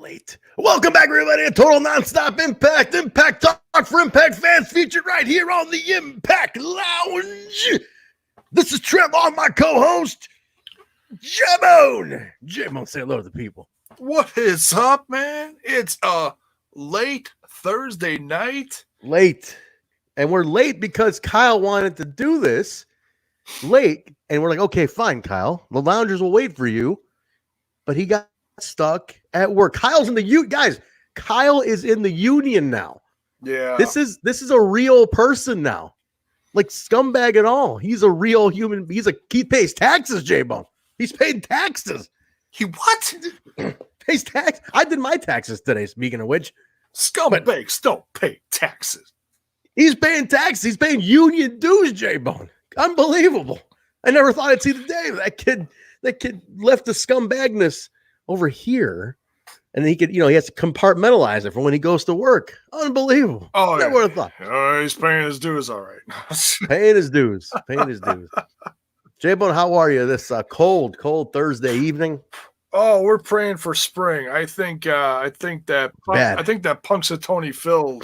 late. Welcome back, everybody, to Total Nonstop Impact. Impact Talk for Impact fans featured right here on the Impact Lounge. This is Trey, on my co-host, J-Bone. J-Bone, say hello to the people. What is up, man? It's a late Thursday night. Late. And we're late because Kyle wanted to do this late. And we're like, okay, fine, Kyle. The loungers will wait for you. But he got stuck at work. Kyle's in the guys. Kyle is in the union now. Yeah. This is a real person now. Like scumbag and all. He's a real human. He pays taxes, J-Bone. He's paying taxes. He what? Pays tax. I did my taxes today, speaking of which. Scumbags don't pay taxes. He's paying taxes. He's paying union dues, J-Bone. Unbelievable. I never thought I'd see the day. That kid left the scumbagness over here. And he could, he has to compartmentalize it for when he goes to work. Unbelievable. Oh, never would have thought. Oh, he's paying his dues, all right. Paying his dues. J-Bone, how are you this cold Thursday evening? Oh, we're praying for spring. I think that Punxsutawney Phil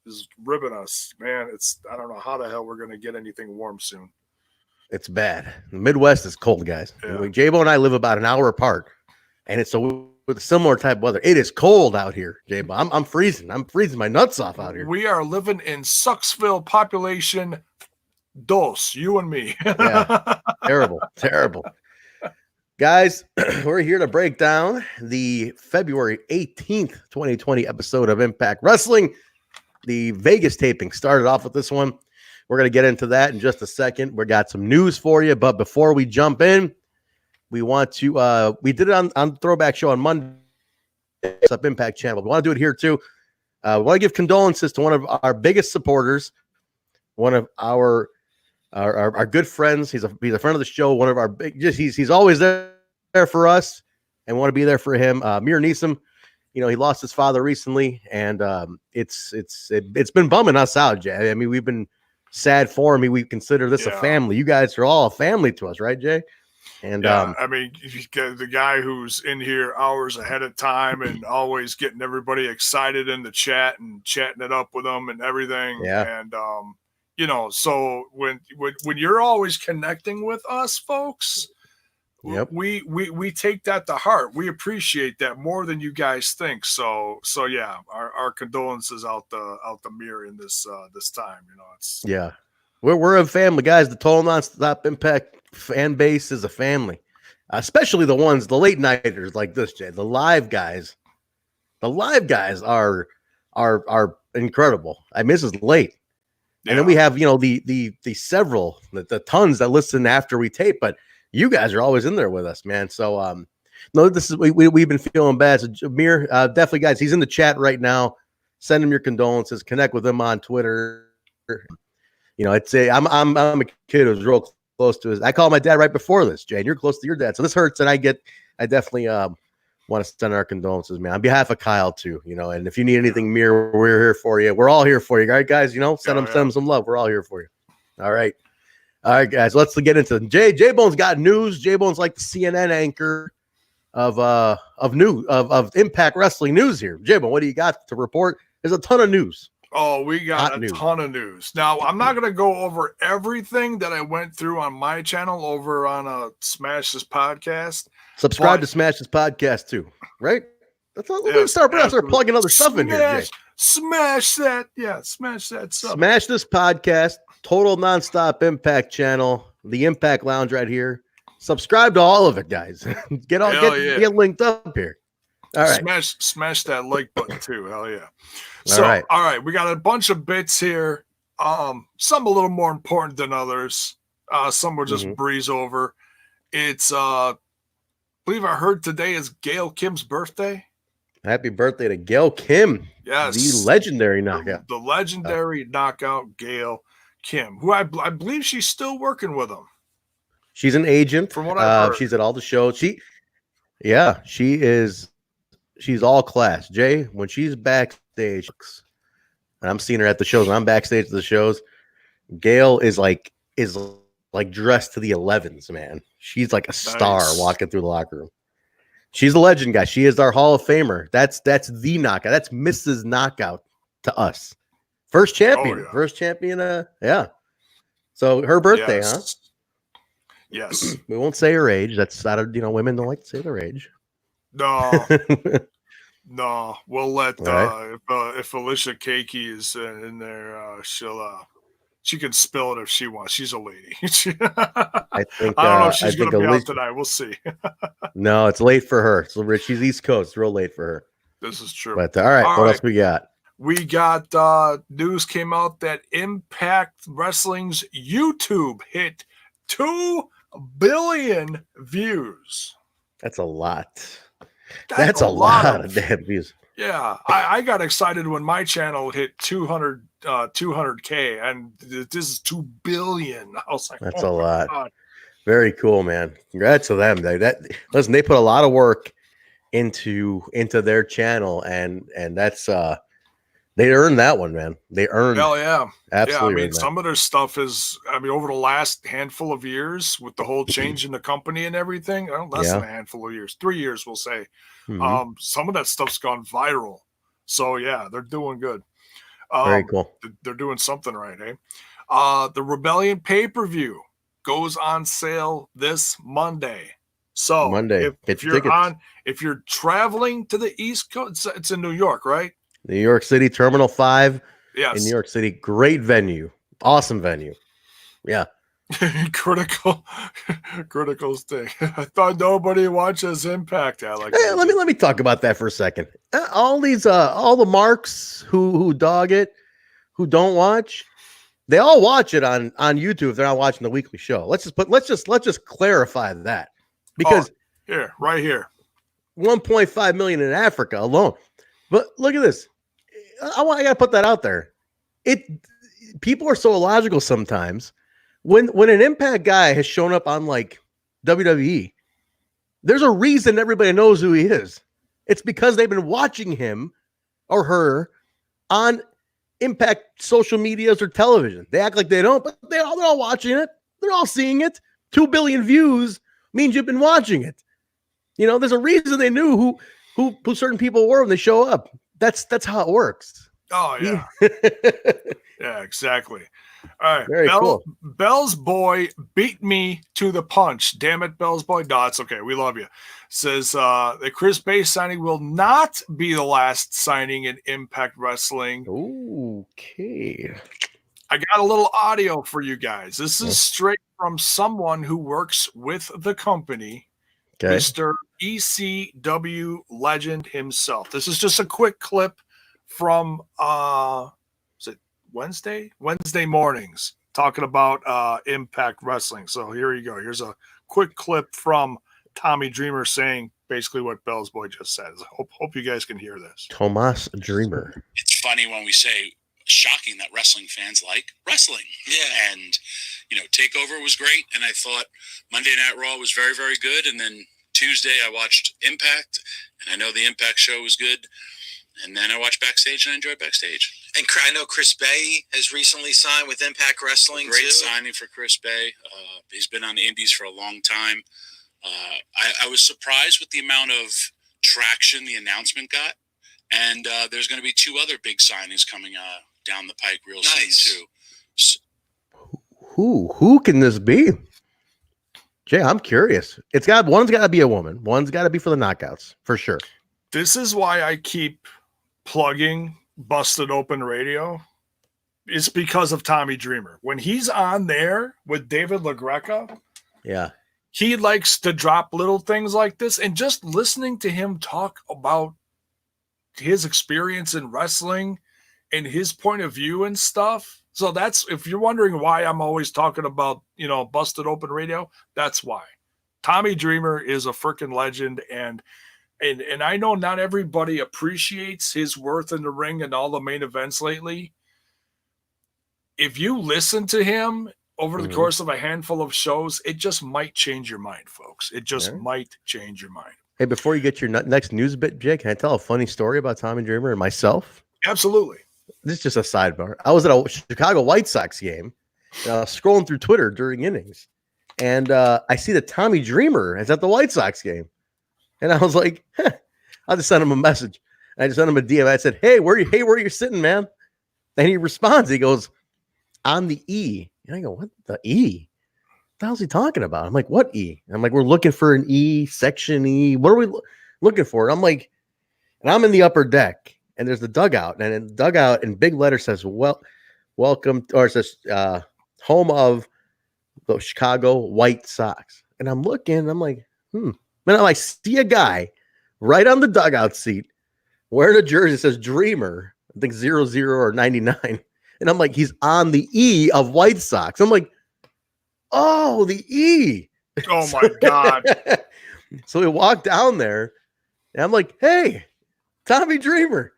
is ribbing us, man. I don't know how the hell we're gonna get anything warm soon. It's bad. The Midwest is cold, guys. Yeah. J-Bone and I live about an hour apart, and it's with a similar type of weather. It is cold out here, J-Bone. I'm freezing. I'm freezing my nuts off out here. We are living in Sucksville population dos, you and me. Yeah. Terrible. Guys, we're here to break down the February 18th, 2020 episode of Impact Wrestling. The Vegas taping started off with this one. We're going to get into that in just a second. We got some news for you, but before we jump in, we want to we did it on Throwback Show on Monday. It's up Impact channel. We want to do it here too. We want to give condolences to one of our biggest supporters, one of our good friends. He's a friend of the show. One of our he's always there for us, and we want to be there for him. Mir Neeson, he lost his father recently, and it's been bumming us out, Jay. I mean, we've been sad for him. We consider this a family. You guys are all a family to us, right, Jay? And I mean, the guy who's in here hours ahead of time and always getting everybody excited in the chat and chatting it up with them and everything. Yeah. And so when you're always connecting with us, folks, yep, we take that to heart. We appreciate that more than you guys think. So yeah, our condolences out the mirror in this time. We're a family, guys. The Total Nonstop Impact fan base is a family, especially the late nighters like this, Jay. The live guys are incredible. I mean, this is late. Yeah. And then we have, the tons that listen after we tape, but you guys are always in there with us, man. So, no, this is, we've been feeling bad. So Mir, definitely guys, he's in the chat right now. Send him your condolences, connect with him on Twitter. I'm a kid who's real close to his, I called my dad right before this, Jay, and you're close to your dad. So this hurts. And I definitely, want to send our condolences, man, on behalf of Kyle too, and if you need anything, Mir, we're here for you. We're all here for you, right, guys? Send them some love. We're all here for you. All right, guys, let's get into it. J-Bone's got news. J-Bone's like the CNN anchor of Impact Wrestling news here. J-Bone, what do you got to report? There's a ton of news. Oh, we got ton of news. Now, I'm not going to go over everything that I went through on my channel over on Smash This Podcast. Subscribe to Smash This Podcast too, right? That's all. We're start plugging other stuff in here, Jay. Smash that. Yeah, smash that stuff. Smash This Podcast, Total Nonstop Impact channel, the Impact Lounge right here. Subscribe to all of it, guys. Get linked up here. All right. Smash that like button too. Hell yeah. So, all right, we got a bunch of bits here. Some a little more important than others. Some we'll just breeze over. It's I believe I heard today is Gail Kim's birthday. Happy birthday to Gail Kim. Yes. The legendary knockout. The legendary knockout Gail Kim, who I believe she's still working with him. She's an agent. From what I've heard. She's at all the shows. She is. She's all class. Jay, when she's backstage, and I'm seeing her at the shows, and I'm backstage at the shows, Gail is like dressed to the 11s, man. She's like a star walking through the locker room. She's a legend, guy. She is our Hall of Famer. That's the knockout. That's Mrs. Knockout to us. First champion. First champion. Yeah. So her birthday, huh? Yes. We won't say her age. That's not women don't like to say their age. No. No. We'll let if Alicia Keiki is in there, she can spill it if she wants. She's a lady. I don't know if she's going to be out tonight. We'll see. No, it's late for her. So she's East Coast. It's real late for her. This is true. But all right, what else we got? We got news came out that Impact Wrestling's YouTube hit 2 billion views. That's a lot. That's a lot of damn views. Yeah, I got excited when my channel hit 200K, and this is 2 billion. I was like, that's a lot. God. Very cool, man. Congrats to them. Listen, they put a lot of work into their channel, and that's they earned that one, man. They earned. Hell yeah, absolutely. Yeah, I mean, some of their stuff is. I mean, over the last handful of years, with the whole change in the company and everything, less than a handful of years, 3 years, we'll say. Mm-hmm. Some of that stuff's gone viral. So yeah, they're doing good. Very cool. They're doing something right, eh? The Rebellion pay-per-view goes on sale this Monday. So if you're traveling to the East Coast, it's in New York, right? New York City, Terminal 5. Yes. In New York City. Great venue. Awesome venue. Yeah. critical thing. I thought nobody watches Impact. Let me talk about that for a second. All the marks who dog it, who don't watch, they all watch it on YouTube if they're not watching the weekly show. Let's just clarify that, because right here, 1.5 million in Africa alone. But look at this. I got to put that out there. People are so illogical sometimes. When an Impact guy has shown up on like WWE, there's a reason everybody knows who he is. It's because they've been watching him or her on Impact social medias or television. They act like they don't, but they're all watching it. They're all seeing it. 2 billion views means you've been watching it. There's a reason they knew who certain people were when they show up. That's how it works. Oh yeah. Yeah, exactly. All right. Very cool. Bell's boy beat me to the punch. Damn it, Bell's boy. No, it's okay. We love you. Says the Chris Bay signing will not be the last signing in Impact Wrestling. Okay. I got a little audio for you guys. This is straight from someone who works with the company, Mr. ECW legend himself. This is just a quick clip from Wednesday mornings, talking about Impact Wrestling. So here you go. Here's a quick clip from Tommy Dreamer saying basically what Bell's boy just said. Hope you guys can hear this. Tomas Dreamer. It's funny when we say shocking that wrestling fans like wrestling. Yeah. And, TakeOver was great. And I thought Monday Night Raw was very, very good. And then Tuesday I watched Impact, and I know the Impact show was good. And then I watched Backstage, and I enjoyed Backstage. And I know Chris Bay has recently signed with Impact Wrestling. Great signing for Chris Bay. He's been on the Indies for a long time. I was surprised with the amount of traction the announcement got. And there's going to be 2 other big signings coming down the pike real soon, too. Who can this be? Jay, I'm curious. One's got to be a woman. One's got to be for the knockouts, for sure. This is why I keep plugging Busted Open Radio. It's because of Tommy Dreamer. When he's on there with David LaGreca, he likes to drop little things like this. And just listening to him talk about his experience in wrestling and his point of view and stuff. So that's, if you're wondering why I'm always talking about, Busted Open Radio, that's why. Tommy Dreamer is a freaking legend, and I know not everybody appreciates his worth in the ring and all the main events lately. If you listen to him over the course of a handful of shows, it just might change your mind, folks. It just might change your mind. Hey, before you get your next news bit, Jake, can I tell a funny story about Tommy Dreamer and myself? Absolutely. This is just a sidebar. I was at a Chicago White Sox game, scrolling through Twitter during innings, and I see that Tommy Dreamer is at the White Sox game. And I was like, I'll just send him a message. And I just sent him a DM. I said, hey, where you sitting, man? And he responds. He goes, on the E. And I go, what the E? What the hell's he talking about? I'm like, what E? And I'm like, we're looking for an E, section E. What are we looking for? And I'm like, and I'm in the upper deck, and there's the dugout. And in the dugout in big letters says, welcome, or it says, home of the Chicago White Sox. And I'm looking, and I'm like, And I see a guy right on the dugout seat wearing a jersey that says Dreamer, I think 00 or 99. And I'm like, he's on the E of White Sox. I'm like, oh, the E. Oh, my God. So we walked down there, and I'm like, hey, Tommy Dreamer.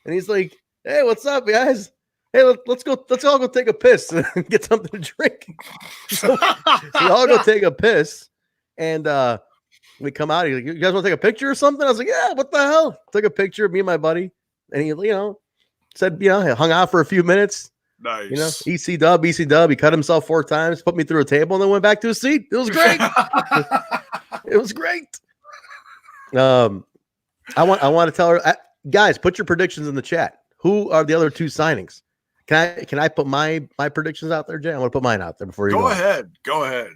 And he's like, hey, what's up, guys? Hey, let's all go take a piss and get something to drink. So we all go take a piss, and we come out. He's like, you guys want to take a picture or something? I was like, yeah, what the hell? Took a picture of me and my buddy, and he, said, hung out for a few minutes. Nice. EC dub. He cut himself 4 times, put me through a table, and then went back to his seat. It was great. It was great. I want to tell her, guys, put your predictions in the chat. Who are the other 2 signings? Can I put my predictions out there, Jay? I want to put mine out there before you go. Go ahead.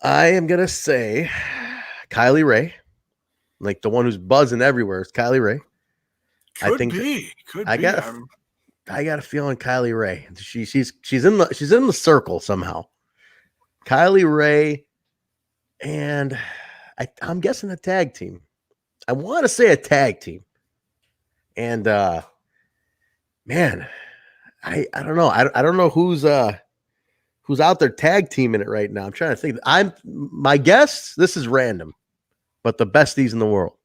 I am gonna say Kylie Ray, like the one who's buzzing everywhere is Kylie Ray. I got a feeling Kylie Ray. She's in the circle somehow. Kylie Ray, and I'm guessing a tag team. I want to say a tag team. And man, I don't know. I don't know who's out there tag teaming it right now. I'm trying to think. My guess, this is random, but the besties in the world.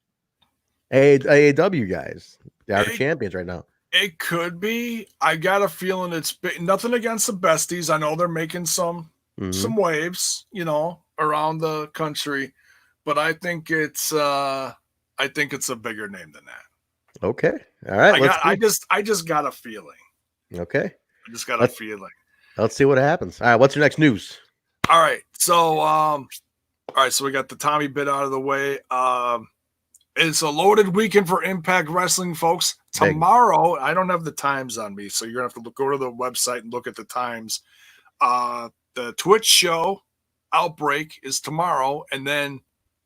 AAW guys. They are champions right now. It could be. I got a feeling it's nothing against the besties. I know they're making some waves, around the country, but I think it's a bigger name than that. Okay. All right. I just got a feeling. Okay. I just got a feeling. Let's see what happens. All right. What's your next news? All right. So, so we got the Tommy bit out of the way. It's a loaded weekend for Impact Wrestling, folks. Tomorrow, I don't have the times on me, so you're going to have to go to the website and look at the times. The Twitch show, Outbreak, is tomorrow, and then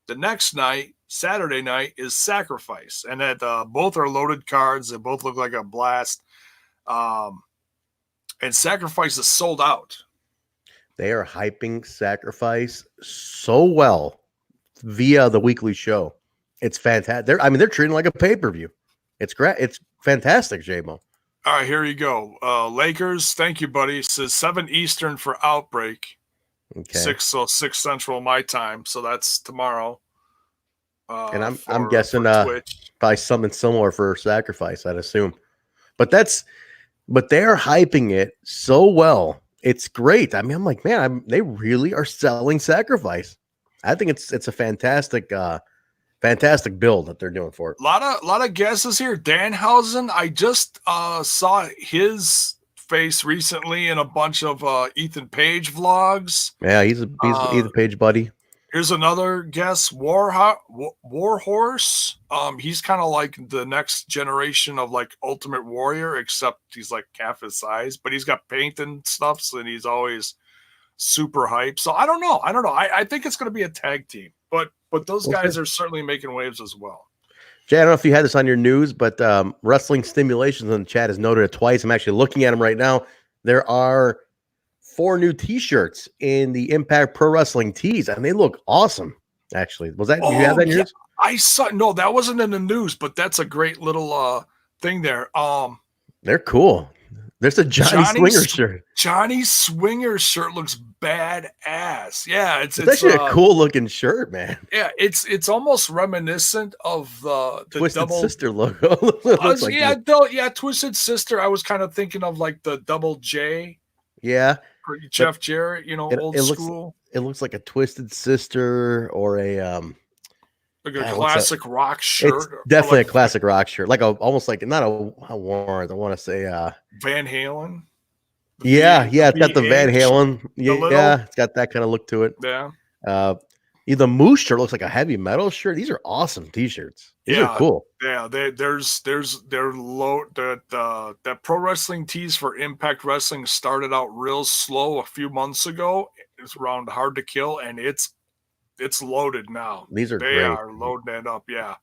the next night, Saturday night, is Sacrifice. And that both are loaded cards. They both look like a blast. And Sacrifice is sold out. They are hyping Sacrifice so well via the weekly show. It's fantastic. They're treating it like a pay-per-view. It's great. It's fantastic, J-Mo. All right, here you go. Lakers, thank you, buddy. It says 7 Eastern for Outbreak. Okay. 6 Central my time. So that's tomorrow. And I'm guessing probably something similar for Sacrifice, I'd assume. But they're hyping it so well. It's great. I mean, I'm like, man, they really are selling Sacrifice. I think it's a fantastic build that they're doing for it. A lot of guesses here. Danhausen, I just saw his face recently in a bunch of Ethan Page vlogs. Yeah, he's Ethan Page buddy. Here's another guess. Warhorse. He's kind of like the next generation of like Ultimate Warrior, except he's like half his size, but he's got paint and stuff, so he's always super hype. So I don't know. I think it's going to be a tag team, but those guys are certainly making waves as well. Jay, I don't know if you had this on your news, but Wrestling Stimulations in the chat has noted it twice. I'm actually looking at them right now. There are 4 new T-shirts in the Impact Pro Wrestling tees, and they look awesome. Actually, was that you have that in yours? I saw. No, that wasn't in the news, but that's a great little thing there. They're cool. There's a Johnny Swinger shirt. Johnny Swinger shirt looks badass. Yeah, it's actually a cool looking shirt, man. Yeah, it's almost reminiscent of the Twisted double Sister logo. Twisted Sister. I was kind of thinking of like the Double J. Yeah, for Jeff Jarrett. Old school. It looks like a Twisted Sister or a like a classic rock shirt. It's definitely a classic rock shirt, like almost like not a Warren. I want to say Van Halen. It's got the Van Halen. Yeah, it's got that kind of look to it. Yeah. The Moose shirt looks like a heavy metal shirt. These are awesome T-shirts. These are cool. Yeah, they're low. That pro wrestling tees for Impact Wrestling started out real slow a few months ago. It's around Hard to Kill, and it's loaded now. These are they great. are loading it up. Yeah.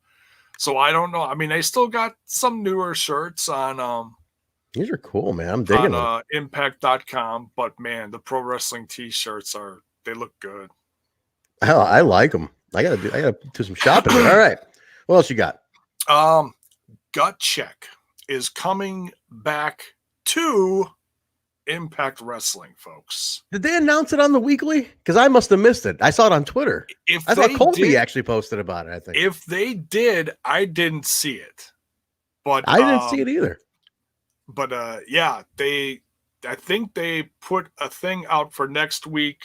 So I don't know. I mean, they still got some newer shirts on. These are cool, man. I'm digging on Impact.com, but man, the pro wrestling T-shirts they look good. Hell, I like them. I gotta do some shopping. All right, what else you got? Gut Check is coming back to Impact Wrestling, folks. Did they announce it on the weekly? Because I must have missed it. I saw it on Twitter. I thought Colby actually posted about it. I think if they did, I didn't see it, but I didn't see it either. But yeah, I think they put a thing out for next week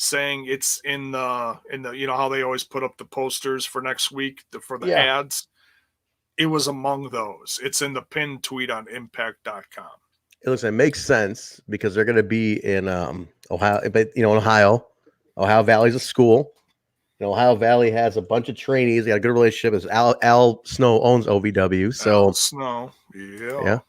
saying it's in the you know how they always put up the posters for next week for the ads. It was among those. It's in the pinned tweet on impact.com. It looks like it makes sense because they're going to be in Ohio, but Ohio Valley's a school. Ohio Valley has a bunch of trainees. They got a good relationship. As Al Snow owns OVW, so Al Snow, yeah.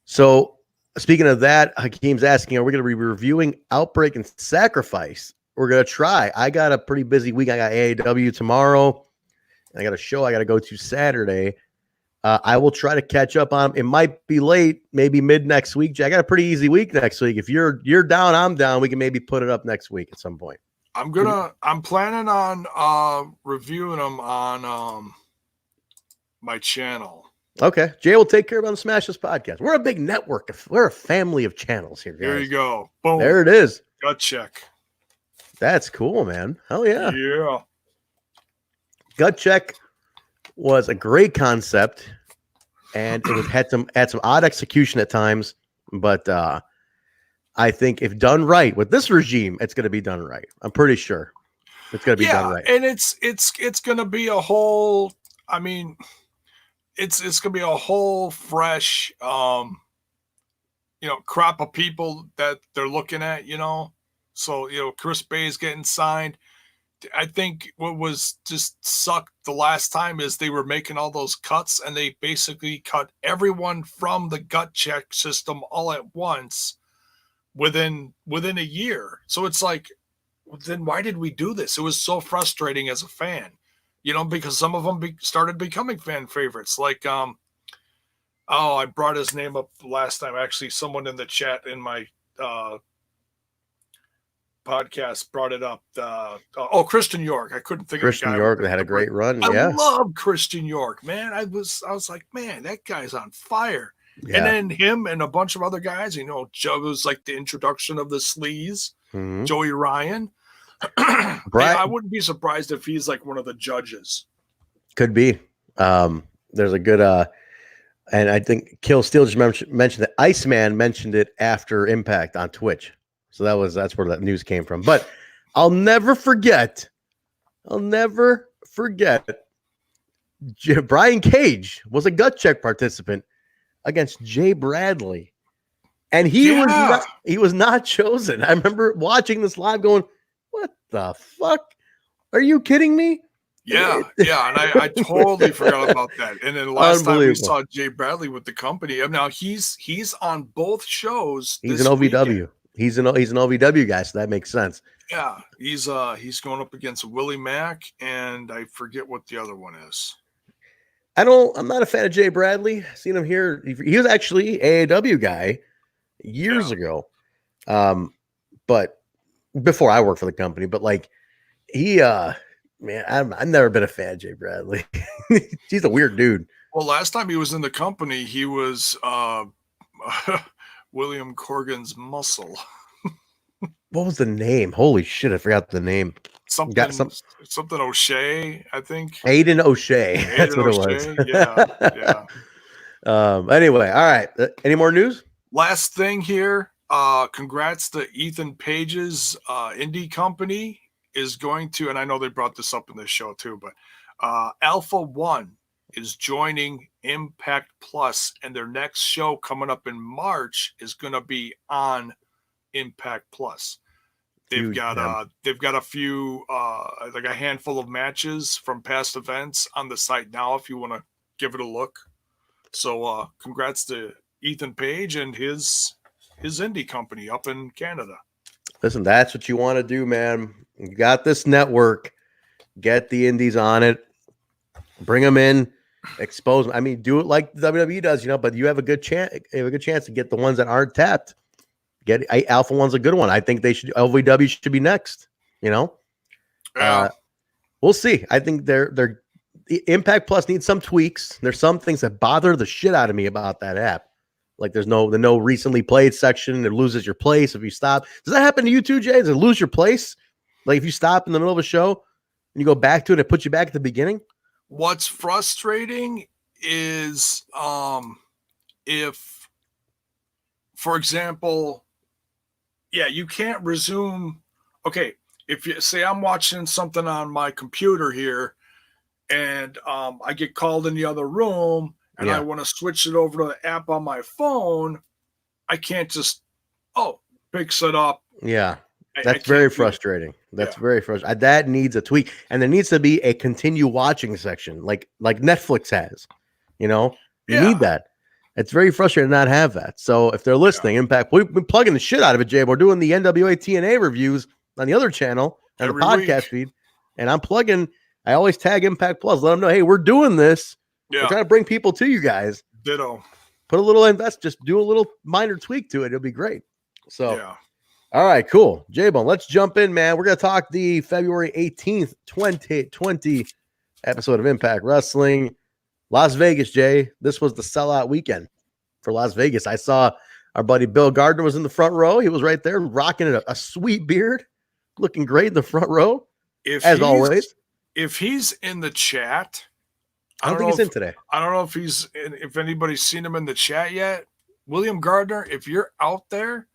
So speaking of that, Hakeem's asking, are we going to be reviewing Outbreak and Sacrifice? We're going to try. I got a pretty busy week. I got AAW tomorrow. I got a show I got to go to Saturday. I will try to catch up on them. It might be late, maybe mid next week. I got a pretty easy week next week. If you're down, I'm down. We can maybe put it up next week at some point. I'm planning on reviewing them on my channel. Okay. Jay will take care of it on the Smash This podcast. We're a big network. We're a family of channels here, guys. There you go. Boom. There it is. Gut Check. That's cool, man. Hell yeah. Yeah. Gut Check was a great concept, and it had some odd execution at times, but I think if done right with this regime, it's going to be done right. I'm pretty sure it's going to be done right. And it's going to be a whole. I mean, it's going to be a whole fresh, crop of people that they're looking at. So Chris Bay's getting signed. I think what was just sucked the last time is they were making all those cuts and they basically cut everyone from the Gut Check system all at once within a year. So it's like, then why did we do this? It was so frustrating as a fan, because some of them started becoming fan favorites. Like, I brought his name up last time. Actually, someone in the chat in my podcast brought it up. Christian York. I couldn't think Christian of the guy. York had a great run. I love Christian York, man. I was like, man, that guy's on fire. Yeah. And then him and a bunch of other guys, Joe was like the introduction of the sleaze, Joey Ryan. I wouldn't be surprised if he's like one of the judges. Could be. There's a good and I think Kill Steel just mentioned that Iceman mentioned it after Impact on Twitch. So that's where that news came from. But I'll never forget. Brian Cage was a Gut Check participant against Jay Bradley, and he was not chosen. I remember watching this live, going, "What the fuck? Are you kidding me?" Yeah, and I totally forgot about that. And then last time we saw Jay Bradley with the company, now he's on both shows. He's an OVW. Weekend. He's an OVW guy, so that makes sense. Yeah, he's going up against Willie Mack, and I forget what the other one is. I'm not a fan of Jay Bradley. Seen him here. He was actually AAW guy years ago. But before I worked for the company, but like I've never been a fan of Jay Bradley. He's a weird dude. Well, last time he was in the company, he was William Corgan's muscle. What was the name? Holy shit, I forgot the name. Something O'Shea, I think. Aiden O'Shea. That's what it was. Yeah. Anyway, all right. Any more news? Last thing here. Congrats to Ethan Page's indie company is going to, and I know they brought this up in this show too, but Alpha One is joining Impact Plus, and their next show coming up in March is going to be on Impact Plus. They've got a few like a handful of matches from past events on the site now if you want to give it a look. So congrats to Ethan Page and his indie company up in Canada. Listen, that's what you want to do, man. You got this network. Get the indies on it. Bring them in. Expose them. I mean, do it like WWE does, but you have a good chance. You have a good chance to get the ones that aren't tapped. Get Alpha One's a good one. I think they should. LVW should be next. Yeah. We'll see. I think they're Impact Plus needs some tweaks. There's some things that bother the shit out of me about that app. Like there's no recently played section. It loses your place if you stop. Does that happen to you too, Jay? Does it lose your place? Like if you stop in the middle of a show and you go back to it, it puts you back at the beginning. What's frustrating is if, for example, you can't resume. Okay, if you say I'm watching something on my computer here and I get called in the other room and I want to switch it over to the app on my phone, I can't just, picks it up. Yeah. That's very frustrating. That's very frustrating. That needs a tweak. And there needs to be a continue watching section like Netflix has. You need that. It's very frustrating to not have that. So if they're listening, Impact, we've been plugging the shit out of it, Jay. We're doing the NWA TNA reviews on the other channel and the podcast feed. And I'm plugging, I always tag Impact Plus, let them know, hey, we're doing this. Yeah. We're trying to bring people to you guys. Ditto. Put a little just do a little minor tweak to it. It'll be great. So, all right, cool. J-Bone, let's jump in, man. We're going to talk the February 18th, 2020 episode of Impact Wrestling. Las Vegas, Jay. This was the sellout weekend for Las Vegas. I saw our buddy Bill Gardner was in the front row. He was right there rocking a sweet beard, looking great in the front row, as always. If he's in the chat, I don't think he's in today. I don't know if anybody's seen him in the chat yet. William Gardner, if you're out there,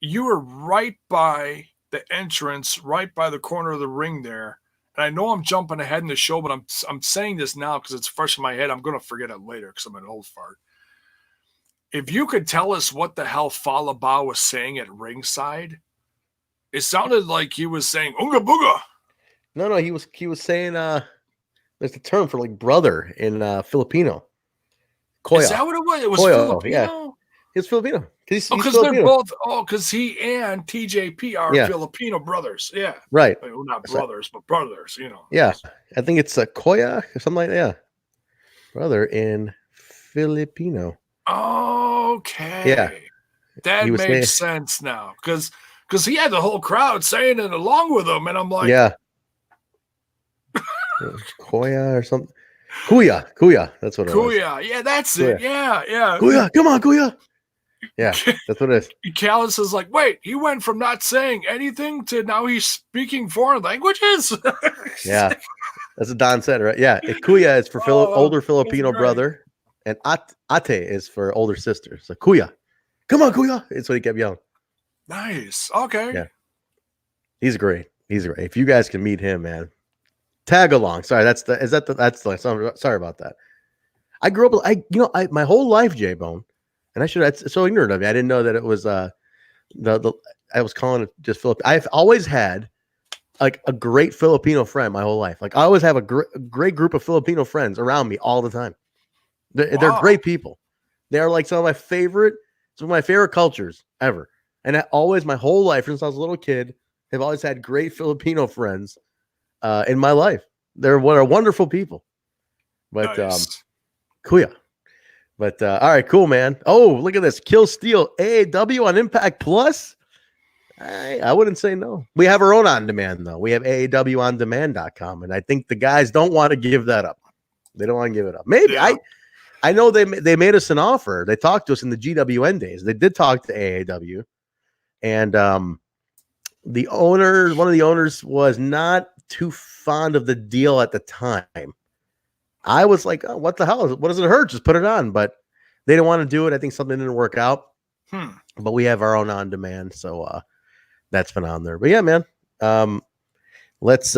you were right by the entrance, right by the corner of the ring there. And I know I'm jumping ahead in the show, but I'm saying this now because it's fresh in my head. I'm going to forget it later because I'm an old fart. If you could tell us what the hell Fallah Bahh was saying at ringside, it sounded like he was saying "Unga Booga." No, he was saying there's a term for like brother in Filipino. Koya. Is that what it was? It was Koyo, Filipino. Yeah. He's Filipino. Because they're both. Because he and TJP are Filipino brothers. Yeah. Right. Well, not brothers, but brothers. Yeah, I think it's a Koya or something like that. Yeah. Brother in Filipino. Okay. Yeah. That makes sense now. Because he had the whole crowd saying it along with him, and I'm like, yeah. Koya or something. Kuya. That's what it was. Kuya. Yeah, that's it. Yeah. Kuya, come on, Kuya. Yeah, that's what it is. Callis is like, wait, he went from not saying anything to now he's speaking foreign languages. Yeah, that's what Don said, right? Yeah, Kuya is for older Filipino brother, and Ate is for older sister. So Kuya, come on, Kuya. It's what he kept yelling. Nice. Okay. Yeah, he's great. If you guys can meet him, man, tag along. Sorry, sorry about that. I grew up, my whole life, J-Bone. And that's so ignorant of me. I didn't know that it was I was calling it just Filipino. I've always had like a great Filipino friend my whole life. Like I always have a great group of Filipino friends around me all the time. They're great people. They're like some of my favorite cultures ever. And always my whole life since I was a little kid, have always had great Filipino friends in my life. They're wonderful people. But nice. Kuya. But all right, cool, man. Oh, look at this. Kill Steal AAW on Impact Plus. I wouldn't say no. We have our own on-demand, though. We have AAWOndemand.com, and I think the guys don't want to give that up. They don't want to give it up. Maybe. Yeah. I know they made us an offer. They talked to us in the GWN days. They did talk to AAW. And one of the owners was not too fond of the deal at the time. I was like, oh, what the hell? What does it hurt? Just put it on. But they didn't want to do it. I think something didn't work out. But we have our own on-demand, so that's been on there. But yeah, man. Let's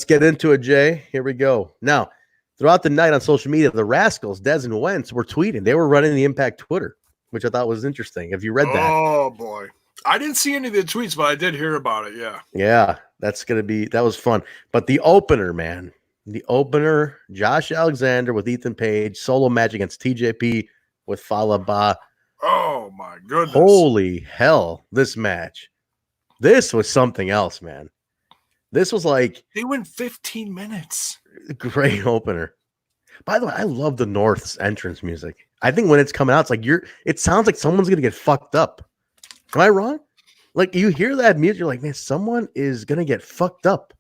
get into it, Jay. Here we go. Now, throughout the night on social media, the Rascalz, Dez and Wentz were tweeting. They were running the Impact Twitter, which I thought was interesting. Have you read that? Oh boy. I didn't see any of the tweets, but I did hear about it. Yeah. Yeah, that was fun. But the opener, man, Josh Alexander with Ethan Page, solo match against TJP with Fallah Bahh. Oh my goodness. Holy hell, this match. This was something else, man. This was like they went 15 minutes. Great opener. By the way, I love the North's entrance music. I think when it's coming out, it's like it sounds like someone's gonna get fucked up. Am I wrong? Like you hear that music, you're like, man, someone is gonna get fucked up.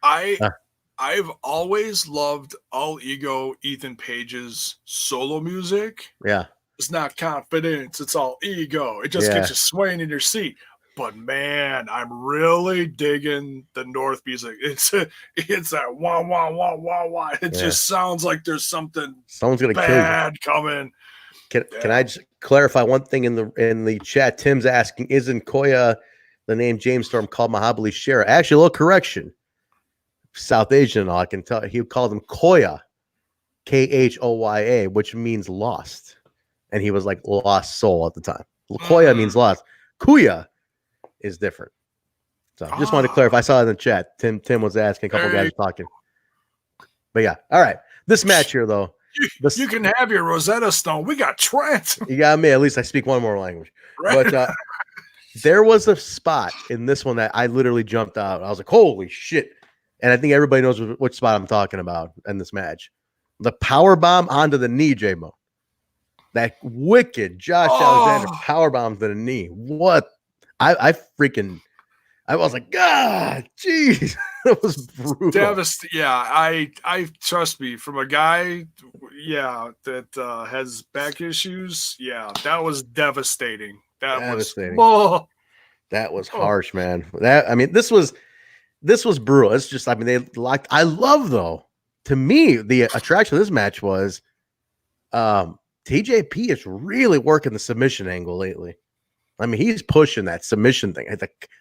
I've always loved All Ego Ethan Page's solo music. Yeah. It's not confidence, it's all ego. It just gets you swaying in your seat. But man, I'm really digging the North music. It's that wah wah wah wah wah. It just sounds like there's someone's gonna bad coming. Can I just clarify one thing in the chat? Tim's asking, isn't Koya the name James Storm called Mahabali Shera? Actually, a little correction. South Asian, I can tell he called him Koya, Khoya, which means lost. And he was like lost soul at the time. Koya means lost. Kuya is different. So just wanted to clarify. I saw it in the chat. Tim was asking, a couple guys talking. But yeah, all right. This match here, though. You can have your Rosetta Stone. We got Trent. You got me. At least I speak one more language. Right. But there was a spot in this one that I literally jumped out. I was like, holy shit. And I think everybody knows which spot I'm talking about in this match. The power bomb onto the knee, J-Mo. That wicked Josh Alexander power bomb to the knee. What? I was like, God, jeez. That was brutal. Yeah, I trust me, from a guy, that has back issues. Yeah, that was devastating. That was harsh, man. This was brutal. It's just, they locked. I love, though, to me, the attraction of this match was TJP is really working the submission angle lately. He's pushing that submission thing.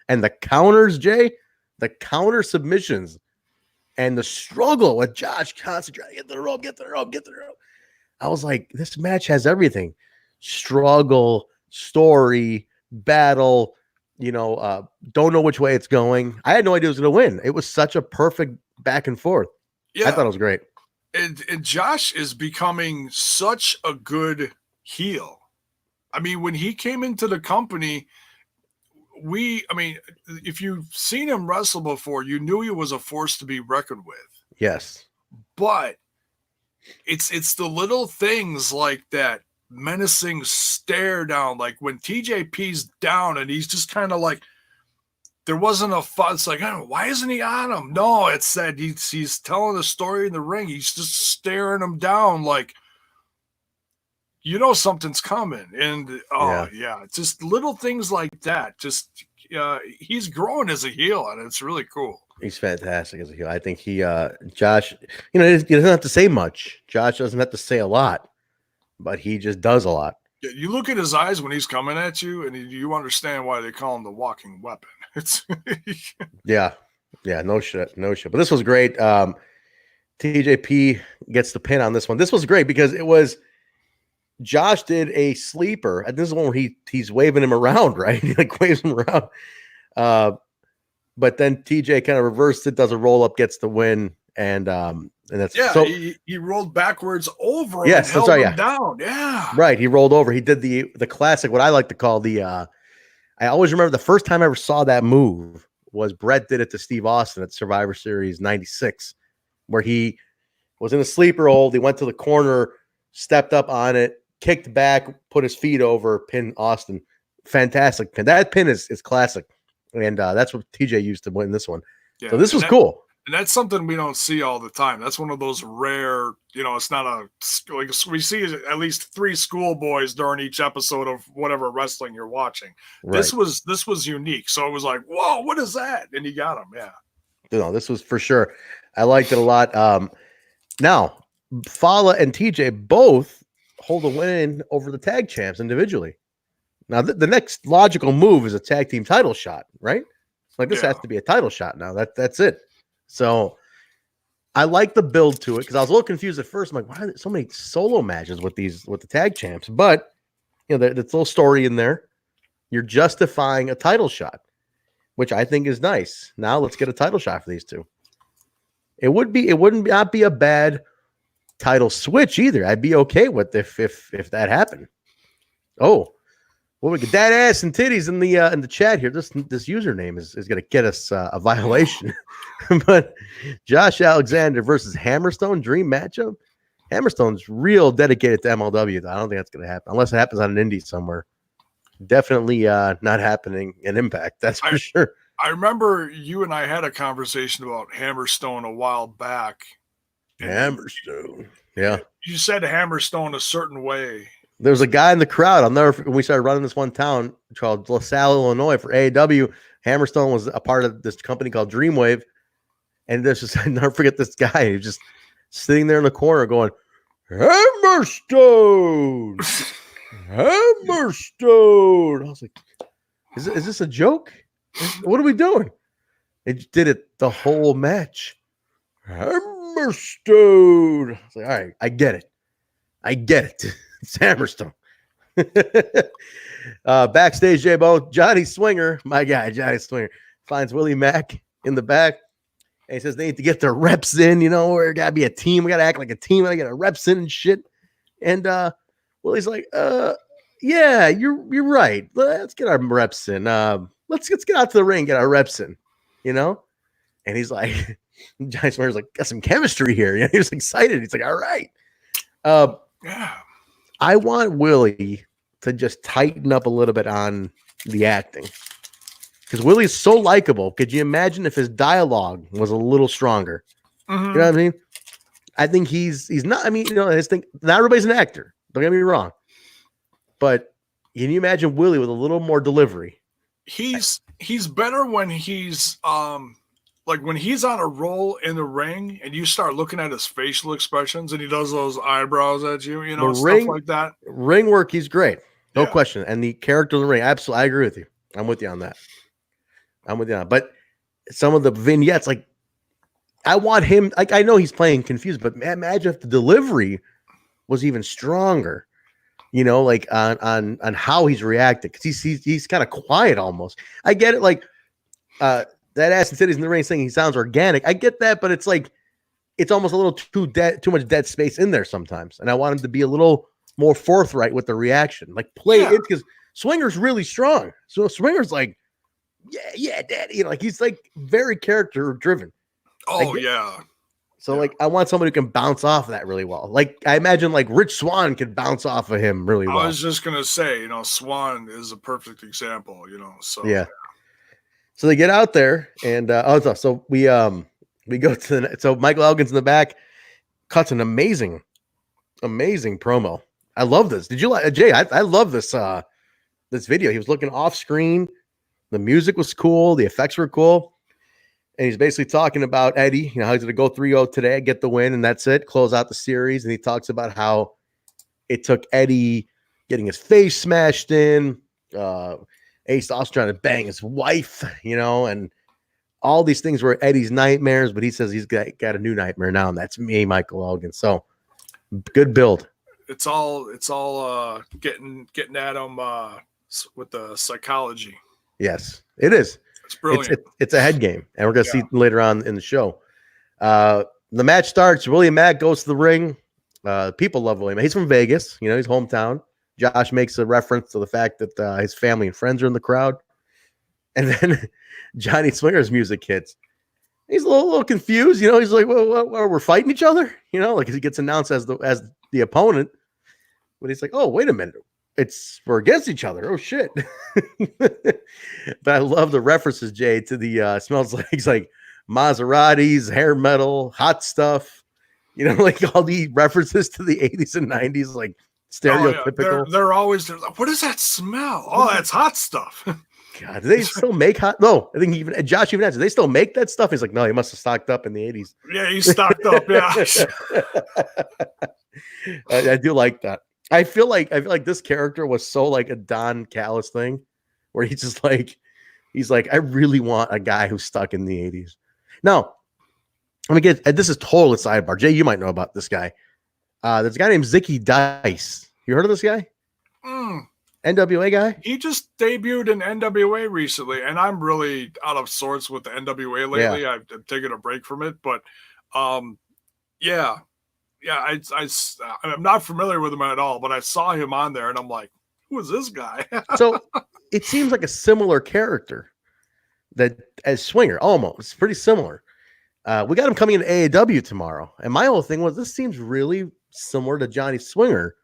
And the counters, Jay, the counter submissions and the struggle with Josh concentrating, get the rope. I was like, this match has everything. Struggle, story, battle, don't know which way it's going. I had no idea it was going to win. It was such a perfect back and forth. Yeah. I thought it was great. And Josh is becoming such a good heel. When he came into the company, if you've seen him wrestle before, you knew he was a force to be reckoned with. Yes. But it's the little things like that menacing stare down, like when TJP's down and he's just kind of like, there wasn't a fuss. It's like, why isn't he on him? No, it's that he's telling the story in the ring. He's just staring him down like, something's coming. And just little things like that. Just he's growing as a heel, and it's really cool. He's fantastic as a heel. I think Josh, he doesn't have to say much. Josh doesn't have to say a lot, but he just does a lot. Yeah, you look at his eyes when he's coming at you, and you understand why they call him the walking weapon. It's yeah, no shit. But this was great. TJP gets the pin on this one. This was great because it was Josh did a sleeper, and this is one where he's waving him around, right? He waves him around. But then TJ kind of reversed it, does a roll up, gets the win, and that's he rolled backwards over. Yes, and held him down. Yeah, right. He rolled over. He did the classic, what I like to call the. I always remember the first time I ever saw that move was Brett did it to Steve Austin at Survivor Series '96, where he was in a sleeper hold. He went to the corner, stepped up on it, kicked back, put his feet over, pinned Austin. Fantastic pin. That pin is classic. And that's what TJ used to win this one. Yeah, so this was cool. And that's something we don't see all the time. That's one of those rare, it's not like we see at least 3 schoolboys during each episode of whatever wrestling you're watching. Right. This was unique. So it was like, whoa, what is that? And he got him. Yeah. No, this was for sure. I liked it a lot. Now, Fallah and TJ both hold a win over the tag champs individually. Now, the next logical move is a tag team title shot, right? Like this has to be a title shot now. That's it. So I like the build to it because I was a little confused at first. I'm like, why are there so many solo matches with the tag champs? But there's a little story in there. You're justifying a title shot, which I think is nice. Now let's get a title shot for these two. It wouldn't not be a bad title switch either. I'd be okay with if that happened. Oh, well, we get that ass and titties in the chat here. This username is going to get us a violation. But Josh Alexander versus Hammerstone, dream matchup. Hammerstone's real dedicated to MLW. I don't think that's going to happen unless it happens on an indie somewhere. Definitely not happening in Impact. That's for sure. I remember you and I had a conversation about Hammerstone a while back. Hammerstone. Yeah. You said Hammerstone a certain way. There was a guy in the crowd. When we started running this one town called LaSalle, Illinois for AEW. Hammerstone was a part of this company called Dreamwave. And this just, I never forget this guy. He was just sitting there in the corner going, Hammerstone! Hammerstone! I was like, is this a joke? What are we doing? They did it the whole match. Hammerstone. I was like, all right, I get it. It's Hammerstone. Backstage, J-Bo, Johnny Swinger, my guy, Johnny Swinger, finds Willie Mack in the back. And he says they need to get their reps in, we got to be a team. We got to act like a team. We got to get our reps in and shit. And Willie's like, yeah, you're right. Let's get our reps in. Let's get out to the ring, get our reps in, And he's like, Johnny Swinger's like, got some chemistry here. He was excited. He's like, all right. Yeah. I want Willie to just tighten up a little bit on the acting. Because Willie's so likable. Could you imagine if his dialogue was a little stronger? Mm-hmm. You know what I mean? I think he's not. I mean, his thing. Not everybody's an actor. Don't get me wrong. But can you imagine Willie with a little more delivery? He's better when he's like when he's on a roll in the ring and you start looking at his facial expressions and he does those eyebrows at you, stuff like that. Ring work, he's great. No question. And the character in the ring, absolutely. I agree with you. I'm with you on that. But some of the vignettes, like, I want him, like, I know he's playing confused, but imagine if the delivery was even stronger, like on how he's reacting. Because he's kind of quiet almost. I get it, like, that ass and titties in the ring saying he sounds organic. I get that, but it's like, it's almost a little too much dead space in there sometimes. And I want him to be a little more forthright with the reaction. Like, play it, because Swinger's really strong. So Swinger's like, yeah, daddy. Like, he's like very character driven. Oh, yeah. So, like, I want somebody who can bounce off of that really well. Like, I imagine, like, Rich Swann could bounce off of him really well. I was just going to say, Swann is a perfect example, so. Yeah. So they get out there, and, so we go to so Michael Elgin's in the back, cuts an amazing promo. I love this. Did you like, Jay? I love this video. He was looking off screen. The music was cool. The effects were cool. And he's basically talking about Eddie, how he's going to go 3-0 today, get the win, and that's it. Close out the series. And he talks about how it took Eddie getting his face smashed in. Ace also trying to bang his wife, and all these things were Eddie's nightmares. But he says he's got a new nightmare now, and that's me, Michael Elgin. So good build. It's all getting at him with the psychology. Yes, it is. It's brilliant. It's a head game, and we're going to see later on in the show. The match starts. Willie Mack goes to the ring. People love Willie Mack. He's from Vegas. He's hometown. Josh makes a reference to the fact that his family and friends are in the crowd. And then Johnny Swinger's music hits. He's a little confused. He's like, well, we're fighting each other? Like he gets announced as the opponent. But he's like, oh, wait a minute. We're against each other. Oh shit. But I love the references, Jay, to the smells like he's like Mazzerati's, hair metal, hot stuff. Like all the references to the 80s and 90s, like stereotypical. Oh, yeah. They're always like, what does that smell? Oh, that's hot stuff. God, do they still make hot? No, I think even Josh even answered. They still make that stuff. He's like, no, he must have stocked up in the 80s. Yeah, he stocked up. Yeah. I do like that. I feel like this character was so like a Don Callis thing, where he's just like, I really want a guy who's stuck in the 80s. Now, let me get this is total sidebar. Jay, you might know about this guy. There's a guy named Zicky Dice. You heard of this guy? NWA guy? He just debuted in NWA recently, and I'm really out of sorts with the NWA lately. Yeah. I've taken a break from it, but I'm not familiar with him at all, but I saw him on there, and I'm like, who is this guy? So it seems like a similar character that as Swinger, almost pretty similar. We got him coming in AAW tomorrow, and my whole thing was this seems really similar to Johnny Swinger.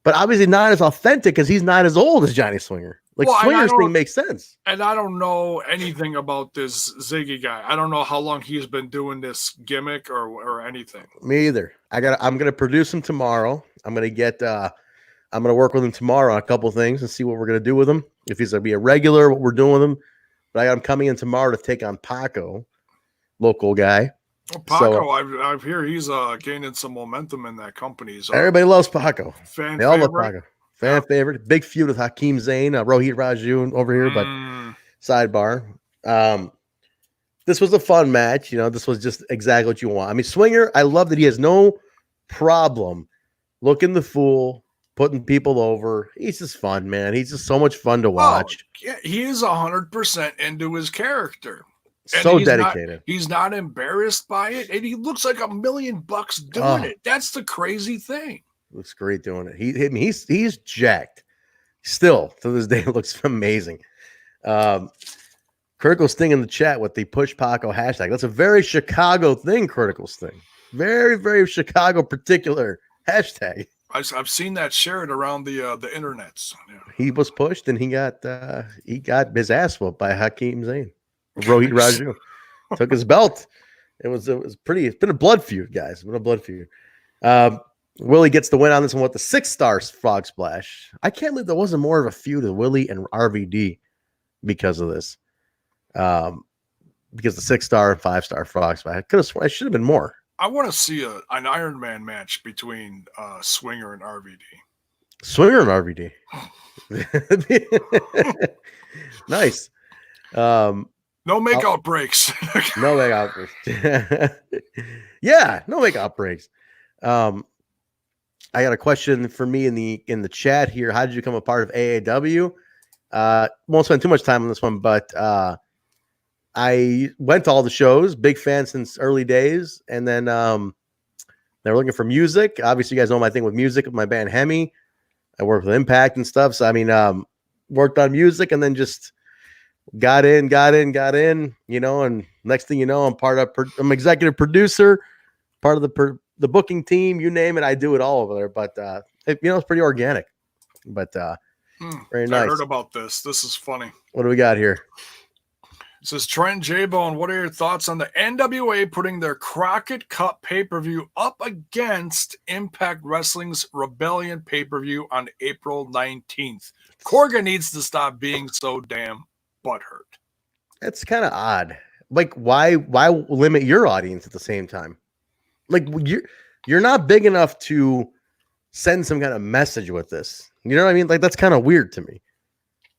But obviously not as authentic because he's not as old as Johnny Swinger. Like Swinger's thing makes sense. And I don't know anything about this Ziggy guy. I don't know how long he's been doing this gimmick or anything. Me either. I'm gonna produce him tomorrow. I'm gonna work with him tomorrow on a couple things and see what we're gonna do with him. If he's gonna be a regular, what we're doing with him. But I got him coming in tomorrow to take on Paco, local guy. Well, Paco, I hear he's gaining some momentum in that company. So everybody loves Paco. They all love Paco. Fan favorite. Big feud with Hakeem Zayn, Rohit Raju over here, but sidebar. This was a fun match. This was just exactly what you want. I mean, Swinger, I love that he has no problem looking the fool, putting people over. He's just fun, man. He's just so much fun to watch. Yeah, he is 100% into his character. So dedicated. He's not embarrassed by it, and he looks like $1 million doing it. That's the crazy thing. Looks great doing it. He's jacked. Still to this day, looks amazing. Critical Sting in the chat with the Push Paco hashtag. That's a very Chicago thing. Critical Sting, very very Chicago particular hashtag. I've seen that shared around the internets. Yeah. He was pushed and he got his ass whooped by Hakeem Zayn. Rohit Raju took his belt. It was pretty. It's been a blood feud, guys. It's been a blood feud. Willie gets the win on this one with the 6-star frog splash. I can't believe there wasn't more of a feud with Willie and RVD because of this. Because the 6-star and 5-star frog splash, I should have been more. I want to see an Iron Man match between Swinger and RVD. Swinger and RVD. Nice. No make-out breaks. No make-out breaks. Yeah, no make-out breaks. I got a question for me in the chat here. How did you become a part of AAW? Won't spend too much time on this one, but I went to all the shows, big fan since early days, and then they were looking for music. Obviously, you guys know my thing with music with my band Hemi. I work with Impact and stuff. So I mean, worked on music and then just got in, and next thing you know, I'm executive producer, part of the booking team, you name it, I do it all over there. But it's pretty organic. But very nice. I heard about this. This is funny. What do we got here? It says Trent J-Bone, what are your thoughts on the NWA putting their Crockett Cup pay-per-view up against Impact Wrestling's Rebellion pay-per-view on April 19th? Corgan needs to stop being so damn butthurt. That's kind of odd. Like, why limit your audience at the same time? Like, you're not big enough to send some kind of message with this. You know what I mean? Like, that's kind of weird to me.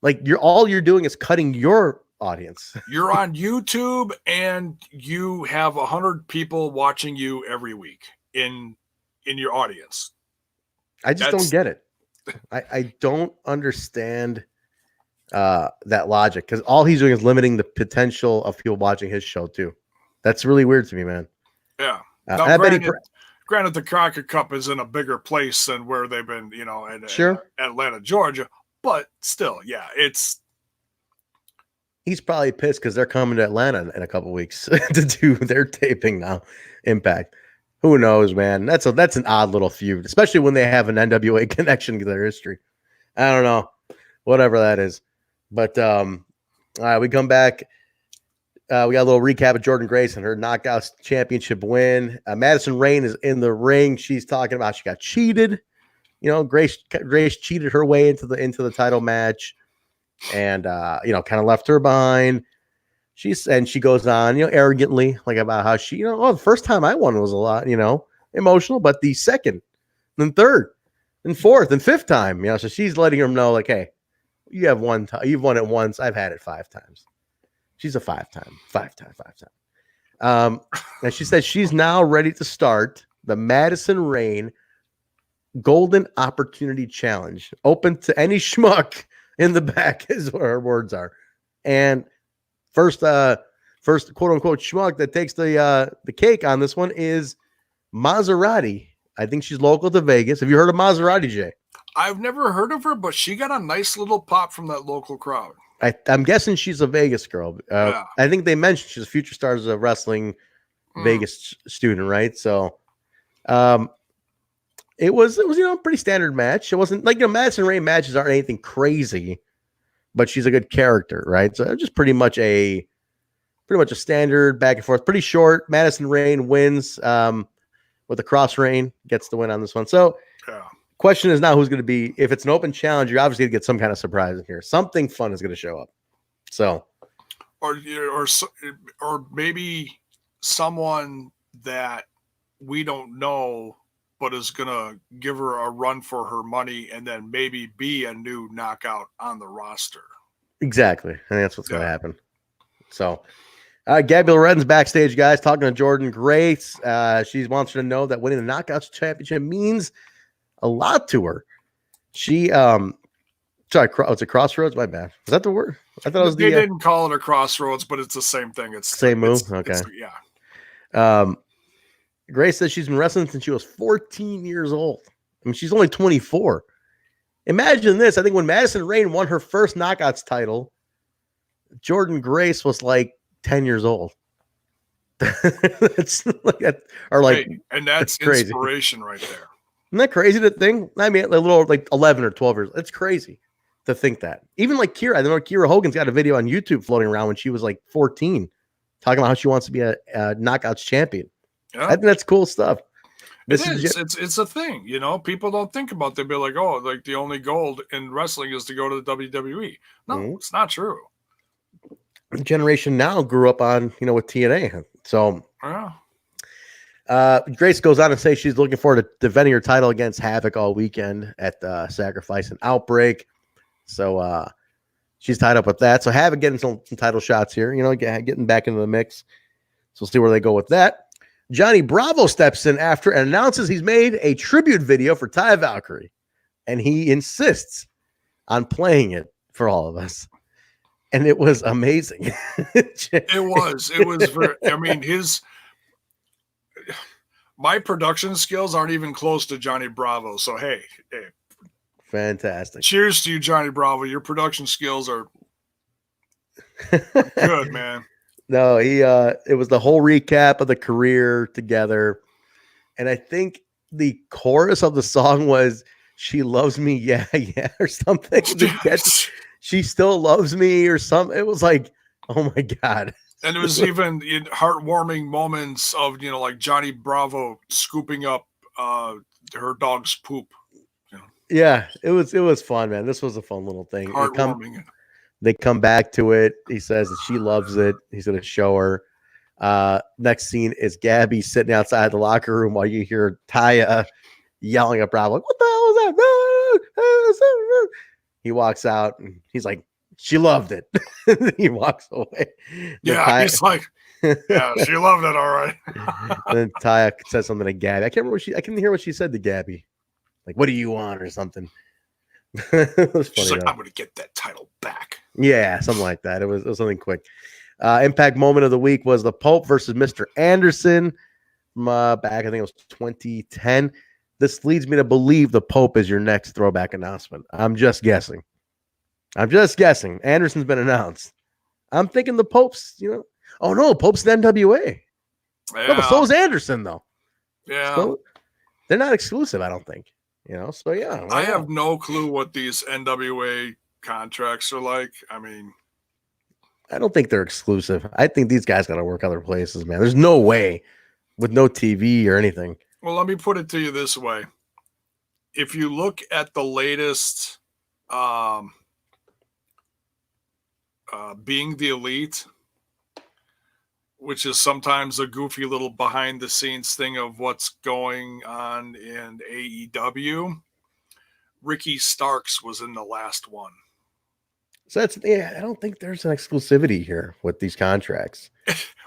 Like, all you're doing is cutting your audience. You're on YouTube and you have 100 people watching you every week in your audience. I just don't get it. I don't understand that logic, because all he's doing is limiting the potential of people watching his show too. That's really weird to me, man. Yeah. Now, granted, the Crockett Cup is in a bigger place than where they've been, in Atlanta, Georgia, but still, yeah, he's probably pissed because they're coming to Atlanta in a couple weeks to do their taping now. Impact. Who knows, man? That's an odd little feud, especially when they have an NWA connection to their history. I don't know, whatever that is. But all right, we come back. We got a little recap of Jordan Grace and her Knockouts championship win. Madison Rayne is in the ring. She's talking about she got cheated. Grace cheated her way into the title match, and kind of left her behind. She goes on, arrogantly, like about how she, the first time I won was a lot, emotional, but the second, then third, and fourth, and fifth time, so she's letting him know, like, hey, you've won it once. I've had it 5 times. She's a 5-time. And she said she's now ready to start the Madison Rayne Golden Opportunity Challenge, open to any schmuck in the back, is what our words are. And first quote unquote schmuck that takes the cake on this one is Mazzerati. I think she's local to Vegas. Have you heard of Mazzerati, Jay? I've never heard of her, but she got a nice little pop from that local crowd. I'm guessing she's a Vegas girl. Yeah. I think they mentioned she's a Future Stars of Wrestling Vegas student, right? So, it was pretty standard match. It wasn't like Madison Rayne matches aren't anything crazy, but she's a good character, right? So just pretty much a standard back and forth, pretty short. Madison Rayne wins with a cross reign, gets the win on this one. So, question is now who's going to be, if it's an open challenge, you're obviously going to get some kind of surprise in here. Something fun is going to show up. So, or maybe someone that we don't know, but is going to give her a run for her money and then maybe be a new knockout on the roster. Exactly. And that's what's going to happen. So, Gabby Loren's backstage, guys, talking to Jordan Grace. She wants her to know that winning the Knockouts Championship means a lot to her. She, sorry, it's a crossroads. My bad. Is that the word? I thought it was they didn't call it a crossroads, but it's the same thing. It's same move. Okay. Yeah. Grace says she's been wrestling since she was 14 years old. I mean, she's only 24. Imagine this. I think when Madison Rayne won her first Knockouts title, Jordan Grace was like 10 years old. That's and that's crazy. Inspiration right there. Isn't that crazy to think? I mean, a little like 11 or 12 years. It's crazy to think that. Even like Kira, I know Kira Hogan's got a video on YouTube floating around when she was like 14, talking about how she wants to be a Knockouts champion. Yeah. I think that's cool stuff. It's a thing, people don't think about it. They'll be like, oh, like the only gold in wrestling is to go to the WWE. No, it's not true. The generation now grew up on, with TNA. So Grace goes on to say she's looking forward to defending her title against Havoc all weekend at Sacrifice and Outbreak. So she's tied up with that. So Havoc getting some title shots here, getting back into the mix. So we'll see where they go with that. Johnny Bravo steps in after and announces he's made a tribute video for Ty Valkyrie, and he insists on playing it for all of us. And it was amazing. It was very, I mean, my production skills aren't even close to Johnny Bravo. So, hey. Fantastic. Cheers to you, Johnny Bravo. Your production skills are good, man. No, it was the whole recap of the career together. And I think the chorus of the song was, "She loves me, yeah, yeah," or something. She still loves me or something. It was like, oh my God. And it was even in heartwarming moments of, like Johnny Bravo scooping up her dog's poop. Yeah, it was fun, man. This was a fun little thing. Heartwarming. They come back to it. He says that she loves it. He's going to show her. Next scene is Gabby sitting outside the locker room while you hear Taya yelling at Bravo, like, "What the hell is that?" He walks out and he's like, "She loved it." He walks away. Yeah, he's like, "Yeah, she loved it, all right." And then Taya says something to Gabby. I couldn't hear what she said to Gabby. Like, "What do you want?" or something. It was funny. She's like, "I'm going to get that title back." Yeah, something like that. It was something quick. Impact moment of the week was the Pope versus Mr. Anderson from back, I think it was 2010. This leads me to believe the Pope is your next throwback announcement. I'm just guessing. Anderson's been announced. I'm thinking the Pope's, oh no, Pope's the NWA. Yeah. No, but so is Anderson, though. Yeah. So they're not exclusive, I don't think. So yeah. I have no clue what these NWA contracts are like. I mean, I don't think they're exclusive. I think these guys got to work other places, man. There's no way with no TV or anything. Well, let me put it to you this way. If you look at the latest Being the Elite, which is sometimes a goofy little behind the scenes thing of what's going on in AEW, Ricky Starks was in the last one. So I don't think there's an exclusivity here with these contracts.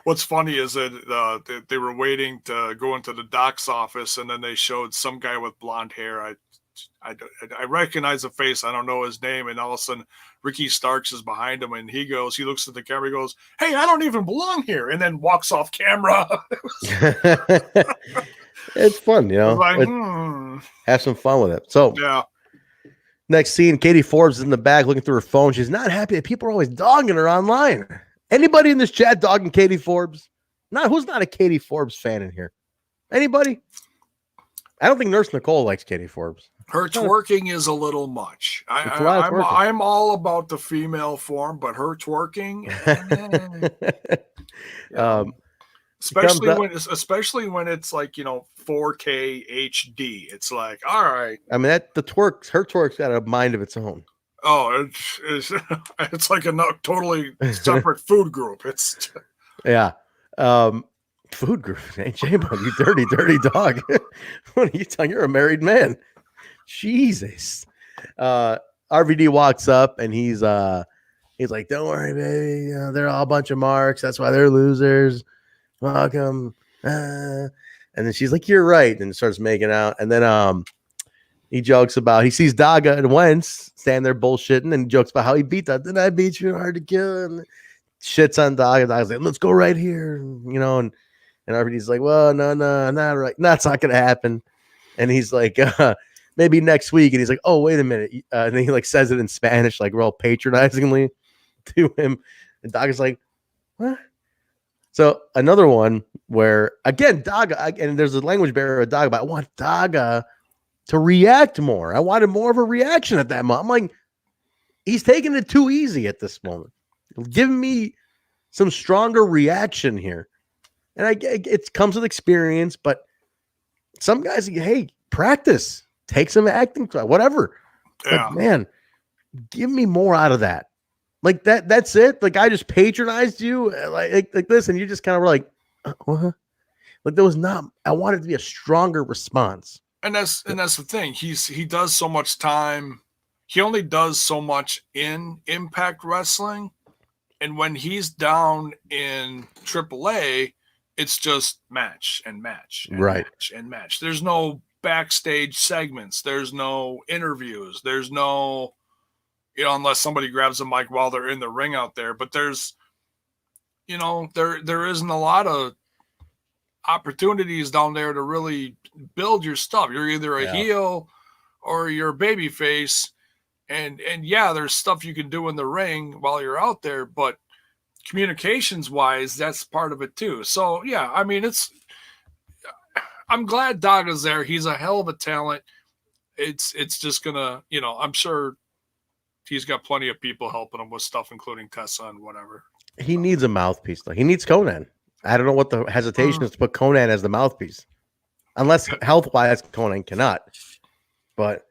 What's funny is that they were waiting to go into the doc's office, and then they showed some guy with blonde hair. I recognize the face. I don't know his name. And all of a sudden, Ricky Starks is behind him, and he looks at the camera, he goes, "Hey, I don't even belong here," and then walks off camera. It's fun, you know. Like, have some fun with it. So, yeah. Next scene, Katie Forbes is in the back looking through her phone. She's not happy that people are always dogging her online. Anybody in this chat dogging Katie Forbes? Who's not a Katie Forbes fan in here? Anybody? I don't think Nurse Nicole likes Katie Forbes. Her twerking is a little much. I'm all about the female form, but her twerking, especially when it's like 4K HD. It's like, all right. I mean, her twerk's got a mind of its own. Oh, it's like a totally separate food group. It's food group. Hey, J-Bug, you dirty dog. What are you telling? You're a married man. Jesus. RVD walks up and he's like, "Don't worry, baby. They're all a bunch of marks. That's why they're losers. Welcome." And then she's like, "You're right," and starts making out. And then he jokes about he sees Daga and Wentz standing there bullshitting, and he jokes about how he beat that. "Didn't I beat you hard to kill?" And shits on Daga. Daga's like, "Let's go right here," and RVD's like, "Well, no, not right. That's not gonna happen." And he's like, "Maybe next week." And he's like, "Oh, wait a minute." And then he says it in Spanish, real patronizingly to him. And Daga's like, "What?" So another one where, again, Daga, and there's a language barrier with Daga, but I want Daga to react more. I wanted more of a reaction at that moment. I'm like, he's taking it too easy at this moment. Give me some stronger reaction here. And it comes with experience, but some guys, hey, practice, take some acting, whatever. Yeah. But man, give me more out of that. That's it. I just patronized you like this, and you just kind of were like, what? There was not. I wanted it to be a stronger response. And that's the thing. He does so much time. He only does so much in Impact Wrestling, and when he's down in AAA, it's just match and match, and right? Match and match. There's no backstage segments. There's no interviews. There's no. Unless somebody grabs a mic while they're in the ring out there. But there's, there isn't a lot of opportunities down there to really build your stuff. You're either a heel or you're a baby face. And yeah, there's stuff you can do in the ring while you're out there, but communications wise, that's part of it too. So yeah, I mean, I'm glad Daga's there. He's a hell of a talent. It's just gonna, I'm sure he's got plenty of people helping him with stuff, including Tessa and whatever. He needs a mouthpiece, though. He needs Conan. I don't know what the hesitation is to put Conan as the mouthpiece. Unless health-wise, Conan cannot. But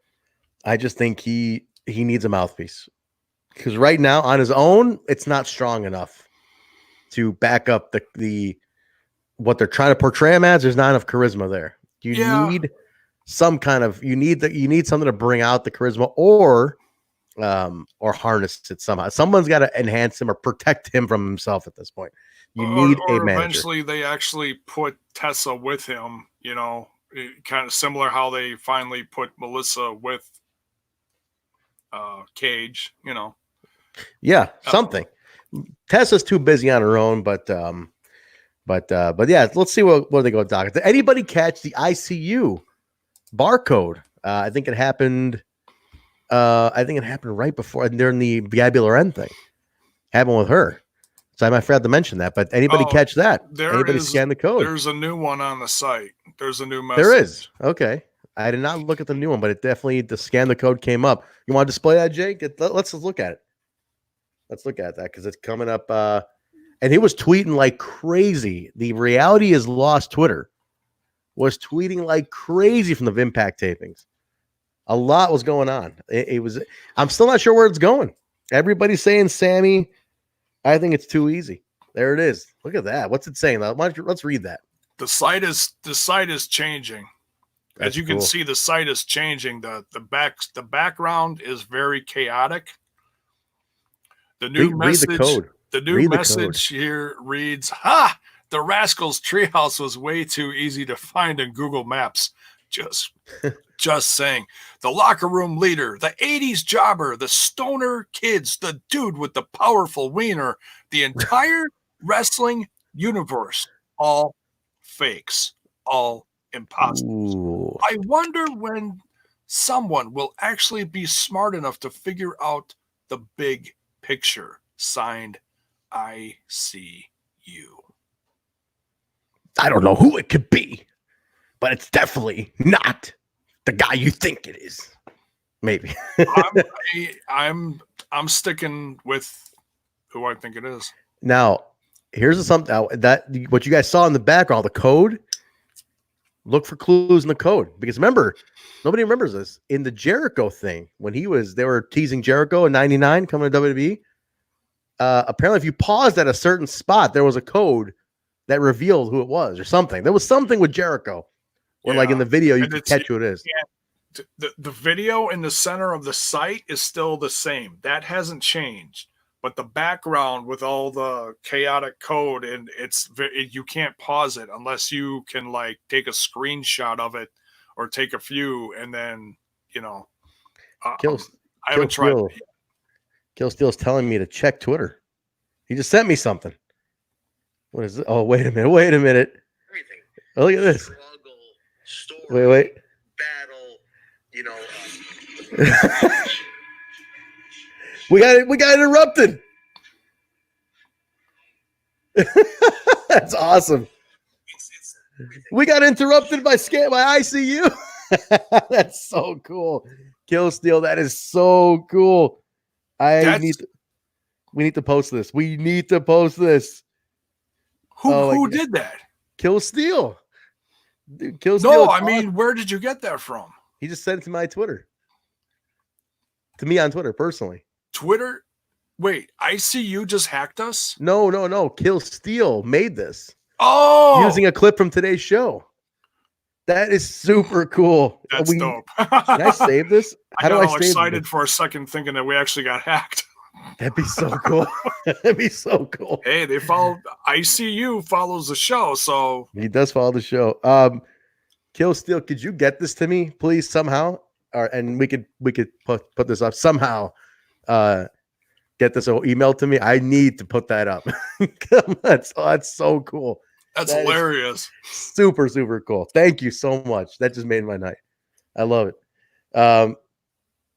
I just think he needs a mouthpiece. Because right now, on his own, it's not strong enough to back up the what they're trying to portray him as. There's not enough charisma there. You need some kind of you need something to bring out the charisma or harness it somehow. Someone's got to enhance him or protect him from himself at this point. You need a manager. Eventually, they actually put Tessa with him. Kind of similar how they finally put Melissa with Cage. Yeah, something. Tessa's too busy on her own, but yeah, let's see what they go doc. Did anybody catch the ICU barcode? I think it happened. Right before during the Gabby Loren thing. Happened with her. So I forgot to mention that. But anybody catch that? Anybody scan the code? There's a new one on the site. There's a new message. There is. Okay. I did not look at the new one, but it definitely the scan the code came up. You want to display that, Jake? Let's look at it. Let's look at that because it's coming up. And he was tweeting like crazy. The Reality is Lost Twitter was tweeting like crazy from the Impact tapings. A lot was going on. It was. I'm still not sure where it's going. Everybody's saying Sammy. I think it's too easy. There it is. Look at that. What's it saying? Let's read that. The site is changing. As you can see, the site is changing. The background is very chaotic. The new message. The new message here reads, "Ha! The Rascalz treehouse was way too easy to find in Google Maps. Just saying. The locker room leader, the 80s jobber, the stoner kids, the dude with the powerful wiener, the entire wrestling universe, all fakes, all imposters. Ooh. I wonder when someone will actually be smart enough to figure out the big picture. Signed, I see you. I don't know who it could be, but it's definitely not the guy you think it is. Maybe. I'm sticking with who I think it is. Now, here's something that what you guys saw in the background, the code. Look for clues in the code, because remember, nobody remembers this in the Jericho thing when they were teasing Jericho in '99 coming to WWE. Apparently, if you paused at a certain spot, there was a code that revealed who it was or something. There was something with Jericho, or like in the video, you can catch who it is. The video in the center of the site is still the same. That hasn't changed. But the background with all the chaotic code, and you can't pause it unless you can like take a screenshot of it or take a few, and then I haven't tried. Kill Steel's telling me to check Twitter. He just sent me something. What is it? Oh, wait a minute. Everything. Oh, look at this. Struggle, story, Wait. battle. We got interrupted. That's awesome. We got interrupted by ICU. That's so cool. Kill Steel, that is so cool. We need to post this. We need to post this. Who did that? Kill Steel. Dude, Kill Steel. No, I mean, where did you get that from? He just sent it to my Twitter. To me on Twitter, personally. Twitter? Wait, ICU just hacked us? No. Kill Steel made this. Oh! Using a clip from today's show. That is super cool. That's dope. Can I save this? I got excited for a second thinking that we actually got hacked. That'd be so cool. That'd be so cool. Hey, they follow ICU follows the show, so he does follow the show. Kill Steel, could you get this to me, please, somehow? And we could put this up somehow. Get this email to me. I need to put that up. That's so cool. That's hilarious. Super, super cool. Thank you so much. That just made my night. I love it.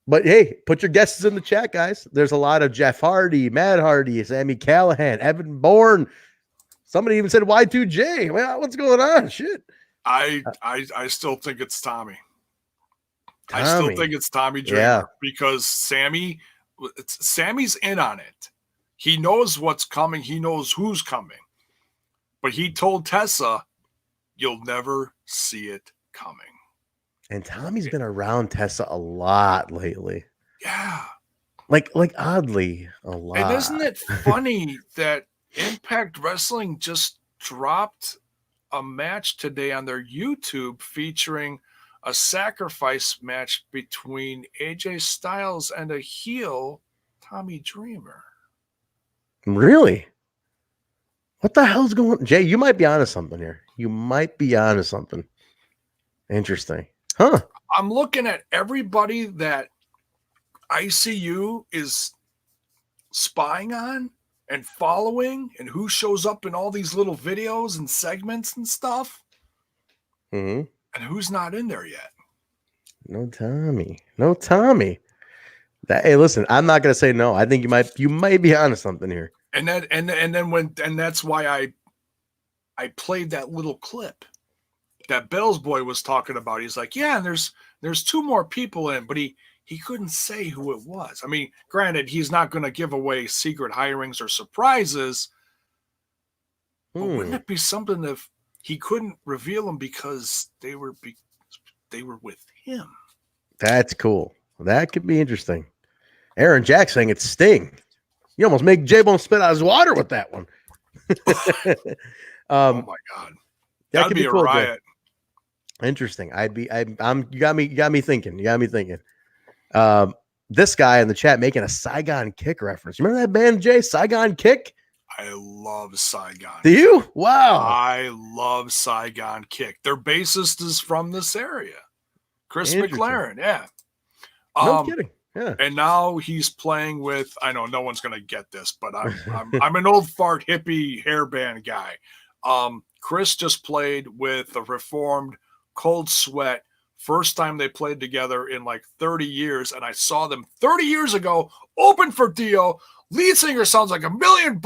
But hey, put your guesses in the chat, guys. There's a lot of Jeff Hardy, Matt Hardy, Sammy Callahan, Evan Bourne. Somebody even said Y2J. Well, what's going on? Shit. I still think it's Tommy. I still think it's Tommy Dreamer because Sammy's in on it. He knows what's coming. He knows who's coming. But he told Tessa, you'll never see it coming. And Tommy's been around Tessa a lot lately. Yeah. Like oddly a lot. And isn't it funny that Impact Wrestling just dropped a match today on their YouTube featuring a sacrifice match between AJ Styles and a heel, Tommy Dreamer. Really? What the hell's going on? Jay, you might be onto something here. You might be onto something. Interesting. Huh. I'm looking at everybody that ICU is spying on and following and who shows up in all these little videos and segments and stuff. Mm-hmm. And who's not in there yet? No Tommy. Hey, listen, I'm not gonna say no. I think you might be onto something here. And that's why I played that little clip that Bell's boy was talking about. He's like, yeah, and there's two more people in, but he couldn't say who it was. I mean, granted, he's not going to give away secret hirings or surprises, but wouldn't it be something if he couldn't reveal them because they were with him? That's cool. That could be interesting. Aaron Jack saying it's Sting. You almost make J-Bone spit out his water with that one. Oh my God. That'd be a cool, riot. Jay. Interesting. You got me thinking. This guy in the chat making a Saigon Kick reference. Remember that band, Jay? Saigon Kick? I love Saigon. Do you? Wow. I love Saigon Kick. Their bassist is from this area. Chris McLaren. Yeah. No kidding. Yeah. And now he's playing with, I know no one's going to get this, but I'm an old fart hippie hairband guy. Chris just played with the reformed Cold Sweat. First time they played together in like 30 years. And I saw them 30 years ago, open for Dio. Lead singer sounds like $1 million.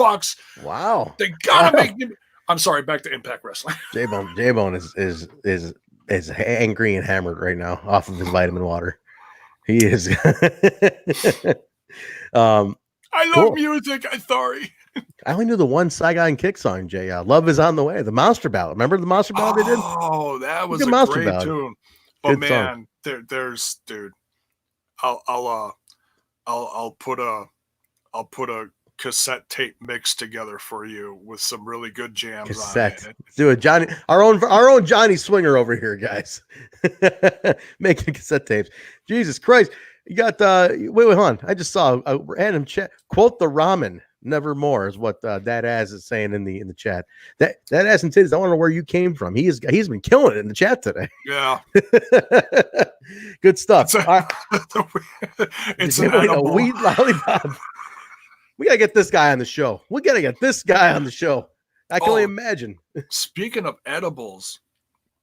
Wow. They got to make me. I'm sorry, back to Impact Wrestling. J-Bone is angry and hammered right now off of his vitamin water. He is. I love music. I'm sorry. I only knew the one Saigon Kick song, Jay. Love is on the way. The Monster Ballad. Remember the Monster Ballad they did? Oh, that was a Monster great Ballad. tune. But Good man, there's dude. I'll put a cassette tape mix together for you with some really good jams cassette. on it. Do it, Johnny. Our own Johnny Swinger over here, guys. Making cassette tapes. Jesus Christ. You got wait, hold on. I just saw a random chat. Quote the ramen. Nevermore is what that ass is saying in the chat. That ass and titties. I want to know where you came from. He's been killing it in the chat today. Yeah, good stuff. It's a weed lollipop. We gotta get this guy on the show. I can only imagine. Speaking of edibles,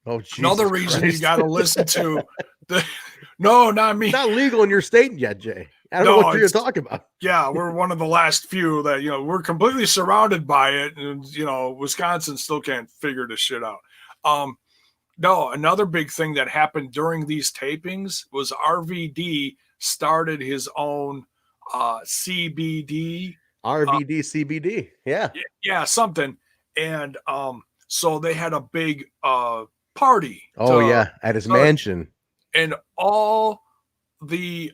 Jesus another reason Christ. you got to listen to the. No, not me. It's not legal in your state yet, Jay. I don't know what you're talking about. Yeah, we're one of the last few that, we're completely surrounded by it. And, Wisconsin still can't figure this shit out. No, another big thing that happened during these tapings was RVD started his own CBD. RVD CBD. Yeah. Yeah, something. And so they had a big party. Oh, yeah, at his mansion. And all the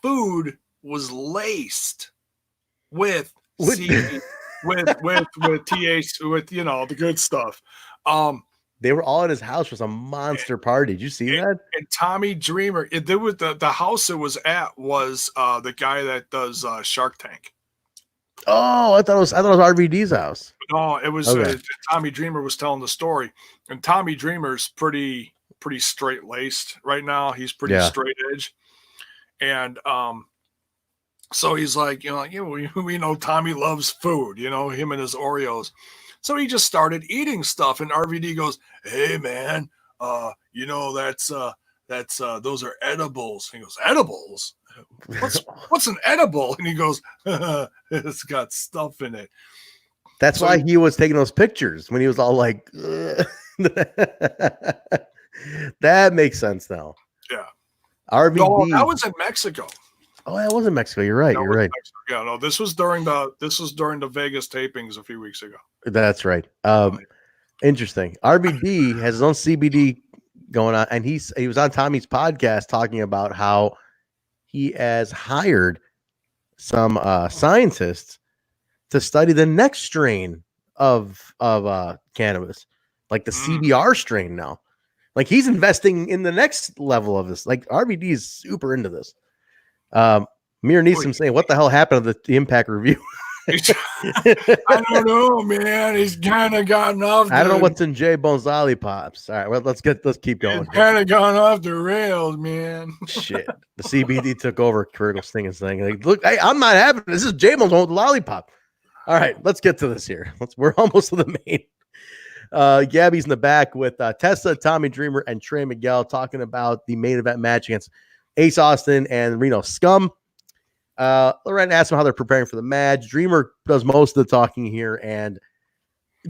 food was laced with CBD, with THC, with the good stuff. They were all at his house for some monster party. Did you see that? And Tommy Dreamer, there was the house it was at was the guy that does Shark Tank. Oh, I thought it was RVD's house. No, it was Tommy Dreamer was telling the story, and Tommy Dreamer's pretty straight laced right now. He's pretty straight edge, and so he's like, we know Tommy loves food, him and his Oreos. So he just started eating stuff, and RVD goes, "Hey man, that's those are edibles." And he goes, "Edibles? What's an edible?" And he goes, "It's got stuff in it." That's why he was taking those pictures when he was all like, that makes sense now. Yeah. RVD. No, that was in Mexico. Oh, that was in Mexico. You're right. You're right. Mexico. Yeah, no, this was during the Vegas tapings a few weeks ago. That's right. Interesting. RVD has his own CBD going on, and he was on Tommy's podcast talking about how he has hired some scientists to study the next strain of cannabis, like the CBR strain now. Like he's investing in the next level of this. Like RVD is super into this. Mir Neeson saying, "What the hell happened to the Impact review?" I don't know, man. He's kind of gotten off. I don't know what's in J Bone's lollipops. All right, well, let's keep going. Kind of gone off the rails, man. Shit, the CBD took over. Kurgle's thing is saying, like, "Look, hey, I'm not having this. This is J Bone's with the lollipop." All right, let's get to this here. We're almost to the main. Gabby's in the back with Tessa, Tommy Dreamer, and Trey Miguel talking about the main event match against Ace Austin and Reno Scum. Lorraine asked them how they're preparing for the match. Dreamer does most of the talking here, and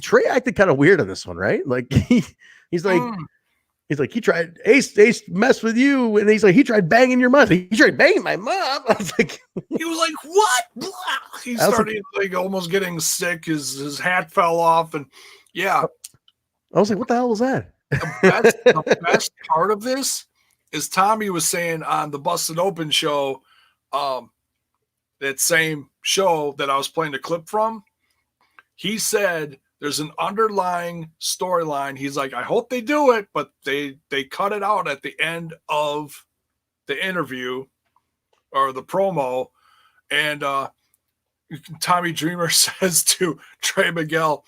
Trey acted kind of weird on this one, right? Like he's like he tried Ace messed with you, and he's like he tried banging your mom. He tried banging my mom. I was like, he was like, what? He started like almost getting sick. His hat fell off, and yeah, I was like, what the hell was that? The best part of this is Tommy was saying on the Busted Open show, that same show that I was playing the clip from, he said there's an underlying storyline. He's like, I hope they do it, but they cut it out at the end of the interview or the promo. And Tommy Dreamer says to Trey Miguel,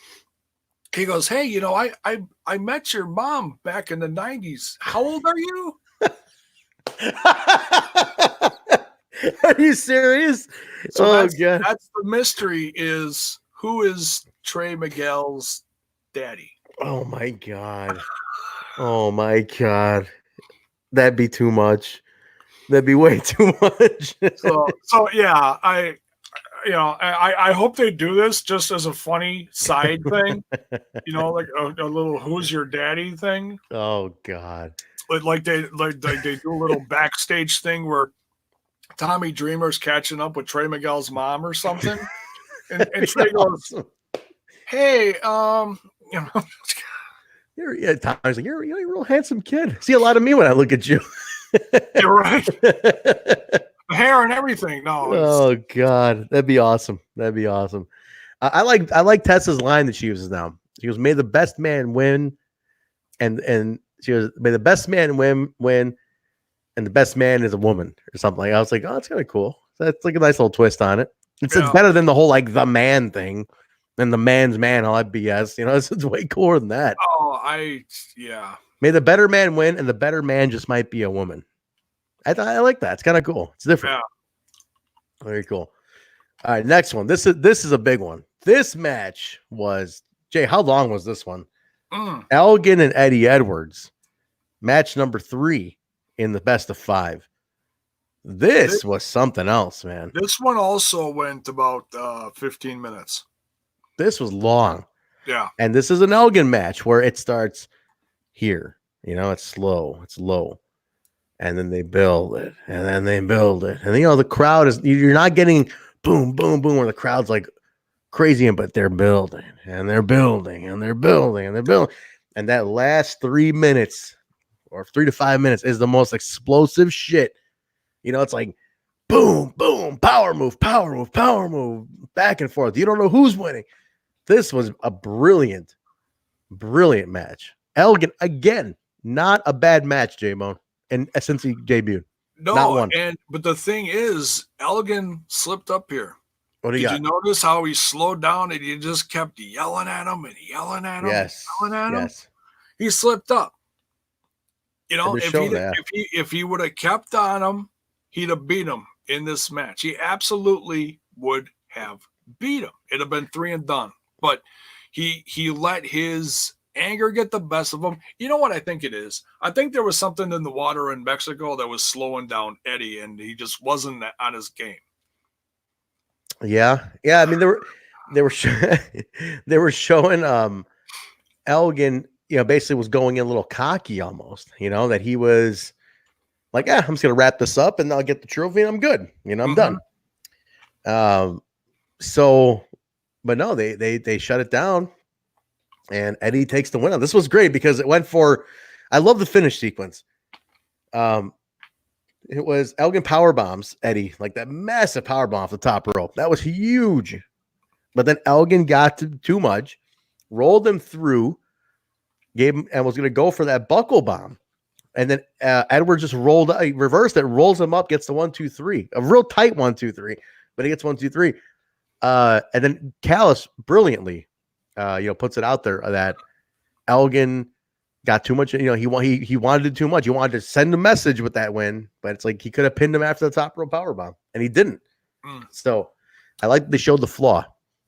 he goes, "Hey, you know, I met your mom back in the 90s. How old are you?" Are you serious? So God. That's the mystery, is who is Trey Miguel's daddy? Oh my God. Oh my God. That'd be too much. That'd be way too much. so yeah, I hope they do this just as a funny side thing, like a little "who's your daddy" thing. Oh God. Like they do a little backstage thing where Tommy Dreamer's catching up with Trey Miguel's mom or something, and Trey goes, "Hey, Tommy's like, you're a real handsome kid. See a lot of me when I look at you." You're right. The hair and everything. No. Oh God, that'd be awesome. That'd be awesome. I like Tessa's line that she uses now. She goes, "May the best man win," and she goes, "May the best man win, and the best man is a woman," or something like that. I was like, oh, that's kind of cool. That's like a nice little twist on it. It's better than the whole like the man thing and the man's man, all that BS. It's way cooler than that. Oh, May the better man win, and the better man just might be a woman. I like that. It's kind of cool. It's different. Yeah. Very cool. All right, next one. This is a big one. This match was, Jay, how long was this one? Elgin and Eddie Edwards. Match number 3 in the best of 5. This was something else, man. This one also went about 15 minutes. This was long. Yeah. And this is an Elgin match where it starts here. It's slow. It's low. And then they build it. And then they build it. And the crowd is, you're not getting boom, boom, boom, where the crowd's like crazy, but they're building and they're building and they're building and they're building. And that last 3 minutes or 3 to 5 minutes is the most explosive shit. It's like boom, boom, power move, back and forth. You don't know who's winning. This was a brilliant, brilliant match. Elgin, again, not a bad match, J-Bone, and since he debuted. No, not one. But the thing is, Elgin slipped up here. What do you got? Did you notice how he slowed down and he just kept yelling at him and yelling at him? Yes. And yelling at him? Yes. He slipped up. If he would have kept on him, he'd have beat him in this match. He absolutely would have beat him. It'd have been 3 and done. But he let his anger get the best of him. You know what I think it is? I think there was something in the water in Mexico that was slowing down Eddie, and he just wasn't on his game. Yeah. I mean, they were showing Elgin, basically was going in a little cocky almost. That he was like, I'm just gonna wrap this up and I'll get the trophy and I'm good. I'm done. But no, they shut it down. And Eddie takes the win on. This was great because it went for, I love the finish sequence. It was Elgin power bombs Eddie, like that massive power bomb off the top rope. That was huge. But then Elgin got too much, rolled him through, gave him, and was going to go for that buckle bomb. And then Edward just reversed it, rolls him up, gets the 1, 2, 3, a real tight 1, 2, 3, but he gets 1, 2, 3. And then Callis brilliantly, puts it out there that Elgin got too much. He wanted too much. He wanted to send a message with that win, but it's like he could have pinned him after the top rope powerbomb, and he didn't. So I like they showed the flaw.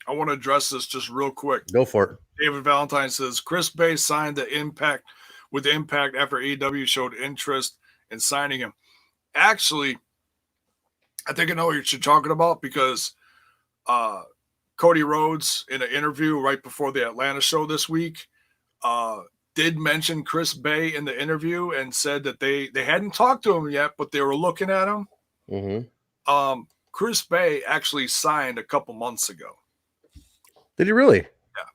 I want to address this just real quick. Go for it. David Valentine says Crist Bahh signed the Impact with Impact after AEW showed interest in signing him. Actually, I think I know what you're talking about because Cody Rhodes, in an interview right before the Atlanta show this week, did mention Crist Bahh in the interview and said that they hadn't talked to him yet, but they were looking at him. Mm-hmm. Crist Bahh actually signed a couple months ago. Did he really? Yeah.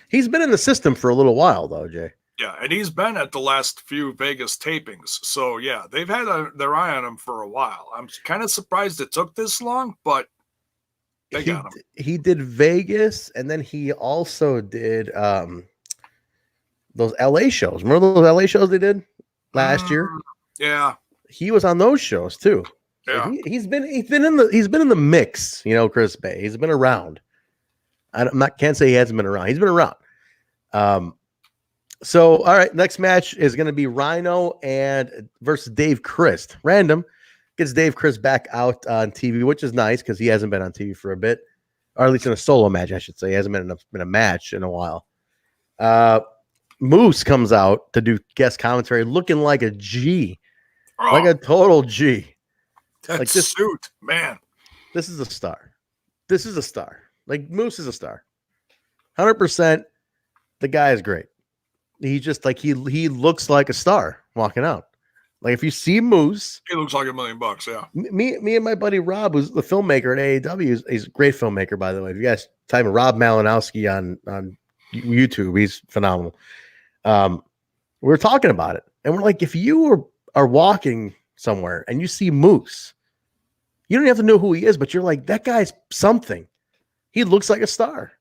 He's been in the system for a little while, though, Jay. Yeah, and he's been at the last few Vegas tapings. So, yeah, they've had their eye on him for a while. I'm kind of surprised it took this long, but they got him. He did Vegas, and then he also did those LA shows. Remember those LA shows they did last year? Yeah. He was on those shows, too. Yeah. He's been in the mix, Chris Bay. He's been around. Can't say he hasn't been around. He's been around. So all right, next match is going to be Rhino versus Dave Crist. Random gets Dave Crist back out on TV, which is nice because he hasn't been on TV for a bit, or at least in a solo match, I should say. He hasn't been in a match in a while. Moose comes out to do guest commentary, looking like a G, like a total G. That like this suit, man. This is a star. This is a star. Like Moose is a star. 100%. The guy is great. He's just like he looks like a star walking out. Like if you see Moose, he looks like $1 million. Yeah. Me and my buddy Rob, who's the filmmaker at AEW, he's a great filmmaker, by the way. If you guys type in Rob Malinowski on YouTube, he's phenomenal. We're talking about it, and we're like, if you are walking somewhere and you see Moose, you don't have to know who he is, but you're like, that guy's something. He looks like a star.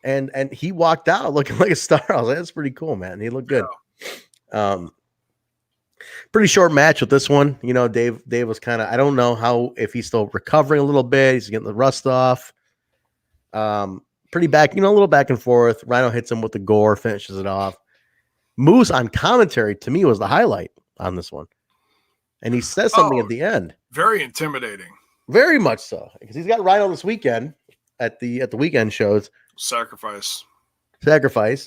And he walked out looking like a star. I was like, that's pretty cool, man. He looked good. Yeah. Pretty short match with this one. Dave was kind of, I don't know if he's still recovering a little bit. He's getting the rust off. Pretty back, a little back and forth. Rhino hits him with the gore, finishes it off. Moose on commentary, to me, was the highlight on this one. And he says something at the end. Very intimidating. Very much so. Because he's got Rhino this weekend at the weekend shows. Sacrifice.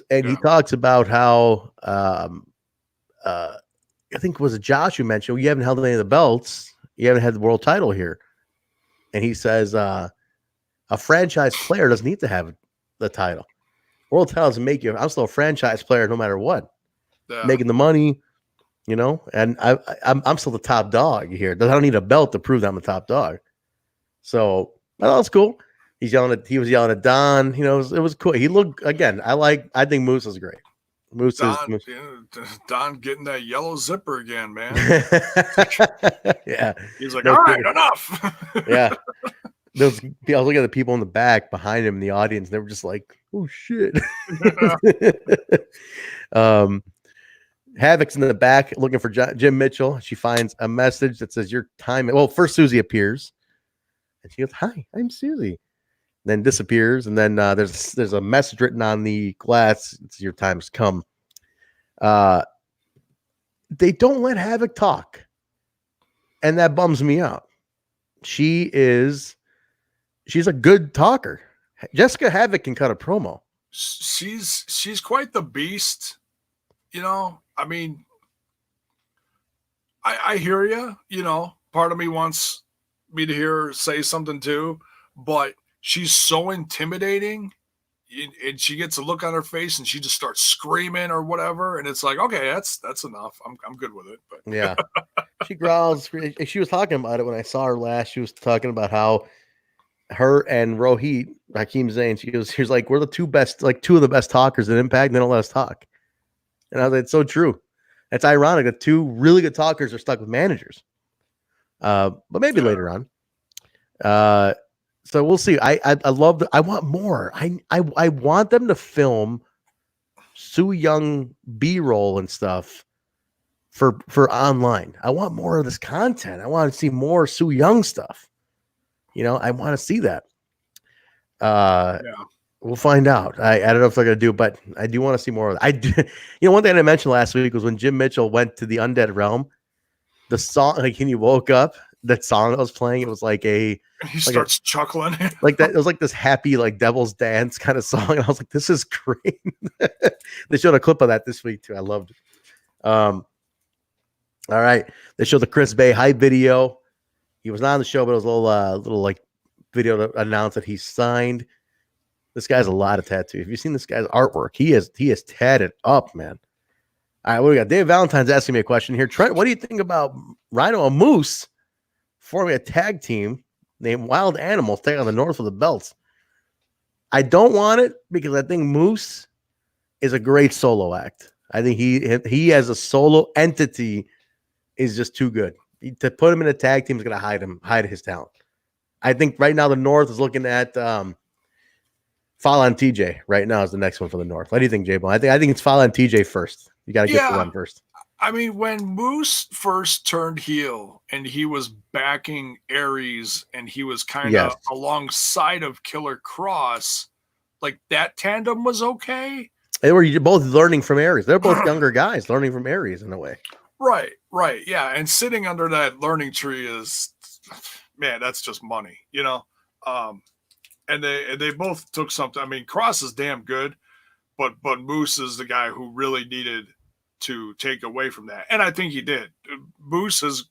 And he talks about how I think it was Josh who mentioned, you haven't held any of the belts. You haven't had the world title here. And he says a franchise player doesn't need to have the title. World title doesn't make you. I'm still a franchise player no matter what. Yeah. Making the money, and I'm still the top dog here. I don't need a belt to prove that I'm the top dog. So that's cool. He was yelling at Don. It was cool. He looked, again, I think Moose is great. Don getting that yellow zipper again, man. Yeah. He's like, all right, enough. Yeah. I was looking at the people in the back behind him in the audience. They were just like, oh shit. Havoc's in the back looking for Jim Mitchell. She finds a message that says your time. Well, first Susie appears and she goes, hi, I'm Susie. Then disappears, and then there's a message written on the glass. It's your time's come. They don't let Havoc talk, and that bums me out. She's a good talker. Jessica Havoc can cut a promo. She's quite the beast. I mean, I hear you. Part of me wants me to hear her say something too, but she's so intimidating, and she gets a look on her face, and she just starts screaming or whatever, and it's like, okay, that's enough. I'm good with it. But yeah, she growls. She was talking about it when I saw her last. She was talking about how her and Rohit, Hakeem Zayn, she was like, we're the two of the best talkers in Impact, and they don't let us talk. And I was like, it's so true. It's ironic that two really good talkers are stuck with managers. But maybe later on. So we'll see. I love I want more. I want them to film Su Yung B-roll and stuff for online. I want more of this content. I want to see more Su Yung stuff. I want to see that. We'll find out. I don't know if they're gonna do, but I do want to see more of it. I do. One thing I mentioned last week was when Jim Mitchell went to the Undead Realm. The song, like when you woke up, that song that was playing, it was like he starts chuckling like that. It was like this happy, like Devil's Dance kind of song. And I was like, this is great. They showed a clip of that this week too. I loved it. All right. They showed the Chris Bay hype video. He was not on the show, but it was a little like video to announce that he signed. This guy's a lot of tattoo. Have you seen this guy's artwork? He is tatted up, man. All right, what do we got? Dave Valentine's asking me a question here. Trent, what do you think about Rhino and Moose forming a tag team named Wild Animals taking on the North with the belts? I don't want it because I think Moose is a great solo act. I think he as a solo entity is just too good. To put him in a tag team is going to hide his talent. I think right now the North is looking at Fallah and TJ right now is the next one for the North. What do you think, J-Bone? I think it's Fallah and TJ first. You got to get to them first. I mean, when Moose first turned heel and he was backing Aries and he was kind of alongside of Killer Cross, like that tandem was okay. They were both learning from Aries. They're both younger guys learning from Aries in a way. Right. Yeah. And sitting under that learning tree is, man, that's just money, you know? And they both took something. I mean, Cross is damn good, but Moose is the guy who really needed to take away from that. And I think he did. Moose is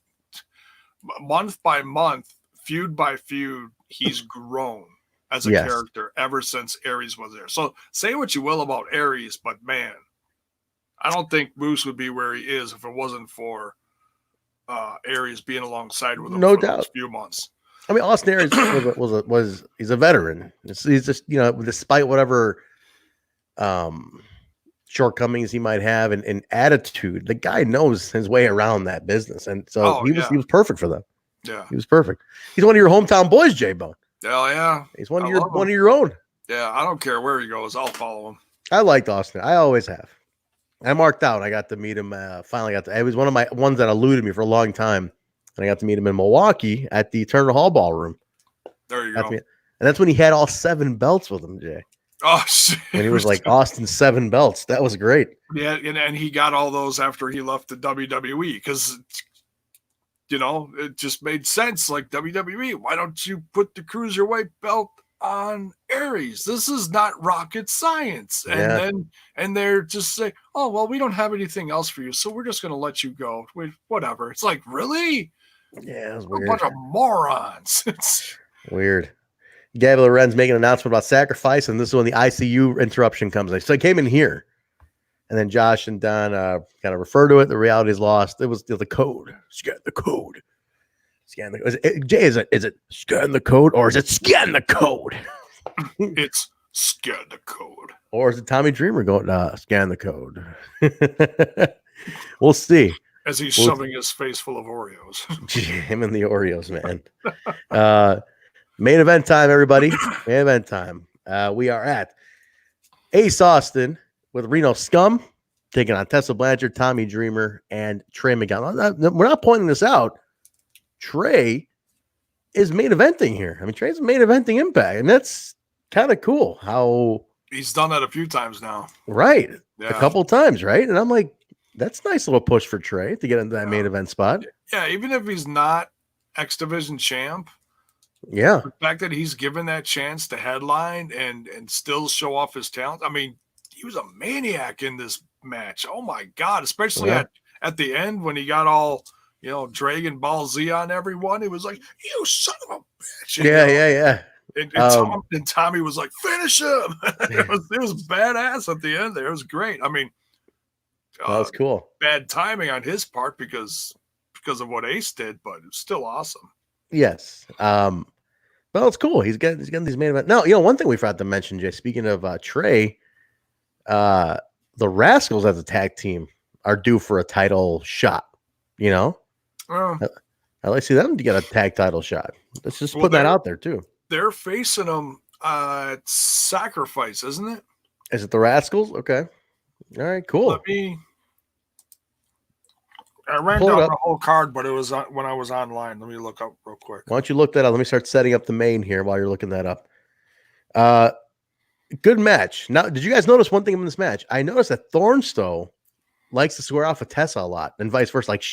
month by month, feud by feud, he's grown as a character ever since Aries was there. So say what you will about Aries, but man, I don't think Moose would be where he is if it wasn't for Aries being alongside with him for those few months. I mean, Austin Aries he's a veteran. He's just, you know, despite whatever shortcomings he might have and attitude, the guy knows his way around that business, and so he was perfect for them. Yeah, he was perfect. He's one of your hometown boys, J-Bone. Hell yeah, he's one of your own. Yeah, I don't care where he goes, I'll follow him. I liked Austin. I always have. I marked out. I got to meet him. Finally got to. It was one of my ones that eluded me for a long time, and I got to meet him in Milwaukee at the Turner Hall Ballroom. There you go. And that's when he had all 7 belts with him, Jay. Oh, shit. When he was like Austin 7 belts. That was great. Yeah, and he got all those after he left the WWE because, you know, it just made sense. Like, WWE, why don't you put the Cruiserweight belt on Aries? This is not rocket science. And they're just saying, oh, well, we don't have anything else for you, so we're just going to let you go. Whatever. It's like, really? Yeah, it was weird. A bunch of morons. It's weird. Gabby Lorenz making an announcement about sacrifice, and this is when the ICU interruption comes in. So I came in here, and then Josh and Don kind of refer to it. The reality is lost. It was the code. Scan the code. Scan the Jay, is it scan the code or is it scan the code? It's scan the code. Or is it Tommy Dreamer going scan the code? We'll see. As he's shoving his face full of Oreos. Him and the Oreos, man. Main event time, everybody. Main event time. We are at Ace Austin with Reno Scum taking on Tessa Blanchard, Tommy Dreamer, and Trey Miguel. We're not pointing this out. Trey is main eventing here. I mean, Trey's main eventing Impact, and that's kind of cool how he's done that a few times now. Right. Yeah. A couple times, right? And I'm like, that's a nice little push for Trey to get into that main event spot. Yeah, even if he's not X Division champ. Yeah. The fact that he's given that chance to headline and still show off his talent. I mean, he was a maniac in this match. Oh my God. Especially at the end when he got all, you know, Dragon Ball Z on everyone. He was like, you son of a bitch. Yeah. And Tommy was like, finish him. It was badass at the end there. It was great. I mean, that was cool. Bad timing on his part because of what Ace did, but it was still awesome. Yes. Well, it's cool. He's getting these main events. Now, you know, one thing we forgot to mention, Jay, speaking of Trey, the Rascalz as a tag team are due for a title shot. You know? I'd like to see them to get a tag title shot. Let's just put that out there, too. They're facing them at Sacrifice, isn't it? Is it the Rascalz? Okay. All right, cool. I ran down the whole card, but it was when I was online. Let me look up real quick. Why don't you look that up? Let me start setting up the main here while you're looking that up. Good match. Now, did you guys notice one thing in this match? I noticed that Thornstowe likes to square off with Tessa a lot and vice versa. Like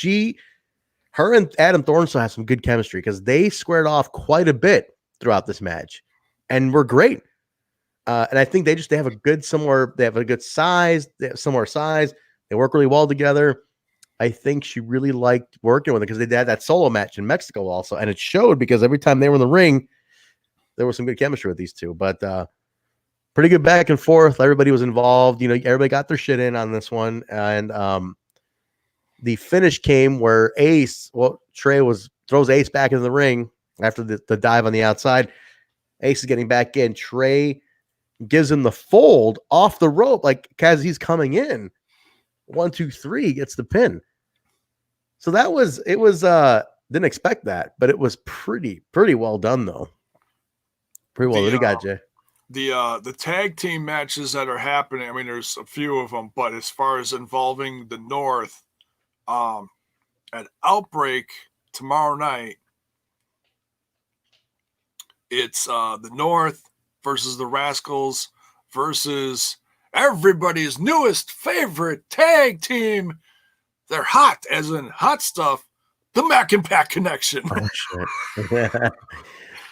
her and Adam Thornstowe have some good chemistry because they squared off quite a bit throughout this match and were great. And I think they have a good size. They have similar size. They work really well together. I think she really liked working with it because they had that solo match in Mexico also. And it showed because every time they were in the ring, there was some good chemistry with these two. But pretty good back and forth. Everybody was involved. You know, everybody got their shit in on this one. And the finish came where Trey throws Ace back into the ring after the dive on the outside. Ace is getting back in. Trey gives him the fold off the rope, like as he's coming in. 1, 2, 3 gets the pin. So didn't expect that, but it was pretty well done though. Pretty well. What do you got, Jay? The tag team matches that are happening, I mean, there's a few of them, but as far as involving the North, At Outbreak tomorrow night, it's the North versus the Rascalz versus everybody's newest favorite tag team. They're hot, as in hot stuff. The Mack and Pack Connection. Oh, shit. All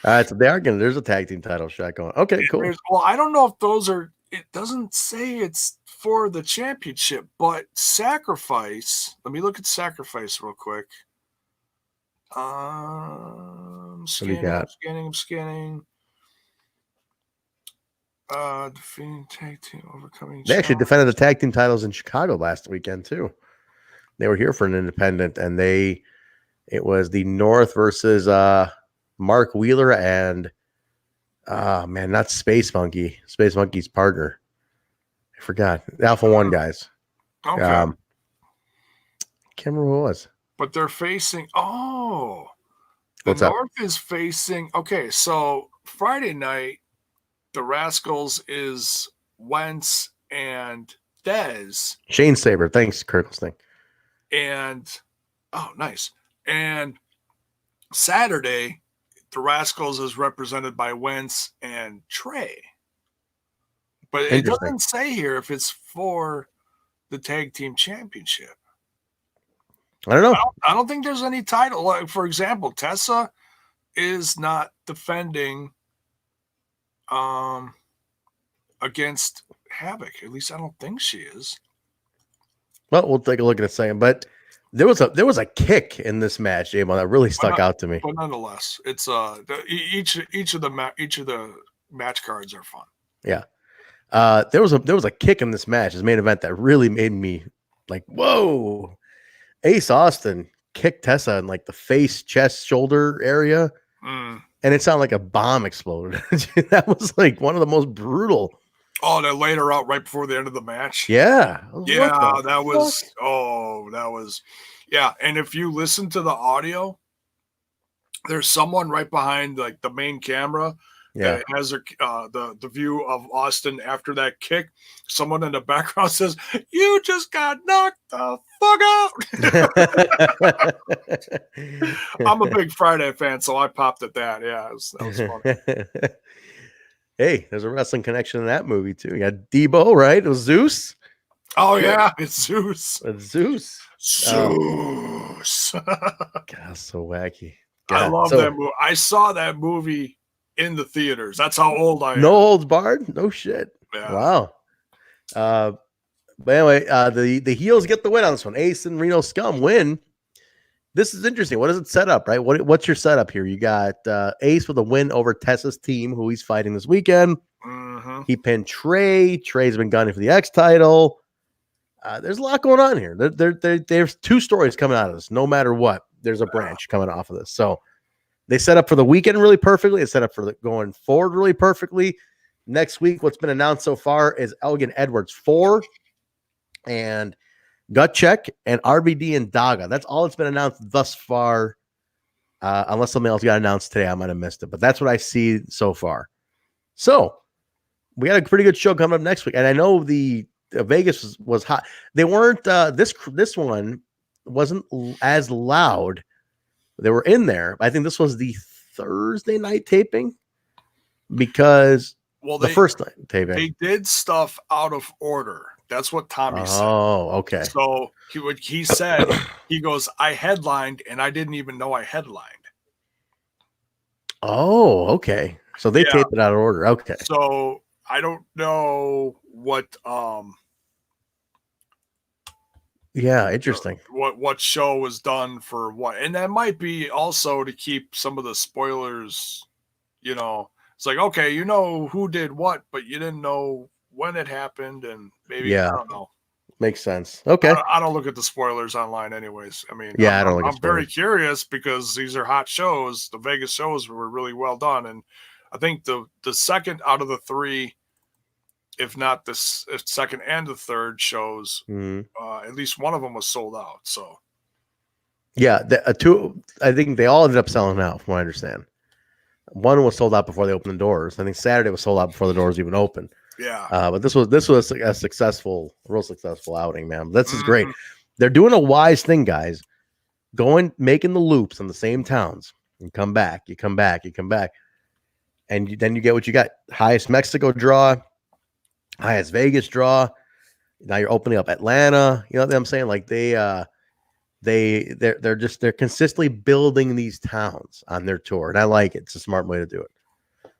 right, so they are going to, there's a tag team title shot going. Okay, cool. Well, I don't know if those are, it doesn't say it's for the championship, but Sacrifice, let me look at Sacrifice real quick. I'm scanning. Defeating tag team, overcoming. They actually defended the tag team titles in Chicago last weekend too. They were here for an independent, and it was the North versus Mark Wheeler and not Space Monkey. Space Monkey's partner. I forgot. The Alpha One guys. Okay. Can't remember who it was. But they're facing the What's up? North is facing so Friday night, the Rascalz is Wentz and Dez. Shane Saber. Thanks, Kirkle's thing. And nice. And Saturday, the Rascalz is represented by Wentz and Trey. But it doesn't say here if it's for the tag team championship. I don't know. I don't think there's any title. Like, for example, Tessa is not defending against Havoc. At least I don't think she is. Well, we'll take a look at it in a second. But there was a kick in this match, J-Mo, that really stuck out to me. But nonetheless, it's each of the match cards are fun. Yeah. There was a kick in this match, this main event, that really made me like, whoa. Ace Austin kicked Tessa in like the face, chest, shoulder area, and it sounded like a bomb exploded. That was like one of the most brutal. Oh, they laid her out right before the end of the match. Yeah, that was. Yeah, and if you listen to the audio, there's someone right behind like the main camera. Yeah, that has the view of Austin after that kick. Someone in the background says, "You just got knocked the fuck out." I'm a big Friday fan, so I popped at that. Yeah, that was fun. Hey, there's a wrestling connection in that movie too. You got Debo, right? It was Zeus. Oh yeah, it's Zeus. It's Zeus. Zeus. God, so wacky. God. I love that movie. I saw that movie in the theaters. That's how old I am. No holds barred. No shit. Yeah. Wow. But anyway, the heels get the win on this one. Ace and Reno Scum win. This is interesting. What does it set up, right? What's your setup here? You got Ace with a win over Tessa's team, who he's fighting this weekend. Mm-hmm. He pinned Trey. Trey's been gunning for the X title. There's a lot going on here. There's two stories coming out of this. No matter what, there's a branch coming off of this. So they set up for the weekend really perfectly. They set up for going forward really perfectly. Next week, what's been announced so far is Elgin Edwards 4 and Gut Check and RVD and Daga. That's all that's been announced thus far. Unless something else got announced today, I might have missed it. But that's what I see so far. So we got a pretty good show coming up next week. And I know the Vegas was hot. They weren't this one wasn't as loud. They were in there. I think this was the Thursday night taping because the first night taping. They did stuff out of order. That's what Tommy said. Oh, okay. So he said, he goes, I headlined and I didn't even know I headlined. Oh, okay. So they taped it out of order. Okay. So I don't know what yeah, interesting. What show was done for what, and that might be also to keep some of the spoilers. You know, it's like, okay, you know who did what, but you didn't know when it happened, and maybe I don't know. Makes sense. Okay. I don't look at the spoilers online, anyways. I mean, I don't. I'm very curious because these are hot shows. The Vegas shows were really well done, and I think the second out of the three, if not the second and the third shows, at least one of them was sold out. So, yeah, two. I think they all ended up selling out, from what I understand. One was sold out before they opened the doors. I think Saturday was sold out before the doors even opened. Yeah. But this was a real successful outing, man. This is great. They're doing a wise thing, guys. Making the loops on the same towns. You come back, you come back, you come back. And then you get what you got. Highest Mexico draw, highest Vegas draw. Now you're opening up Atlanta. You know what I'm saying? Like they're consistently building these towns on their tour. And I like it. It's a smart way to do it.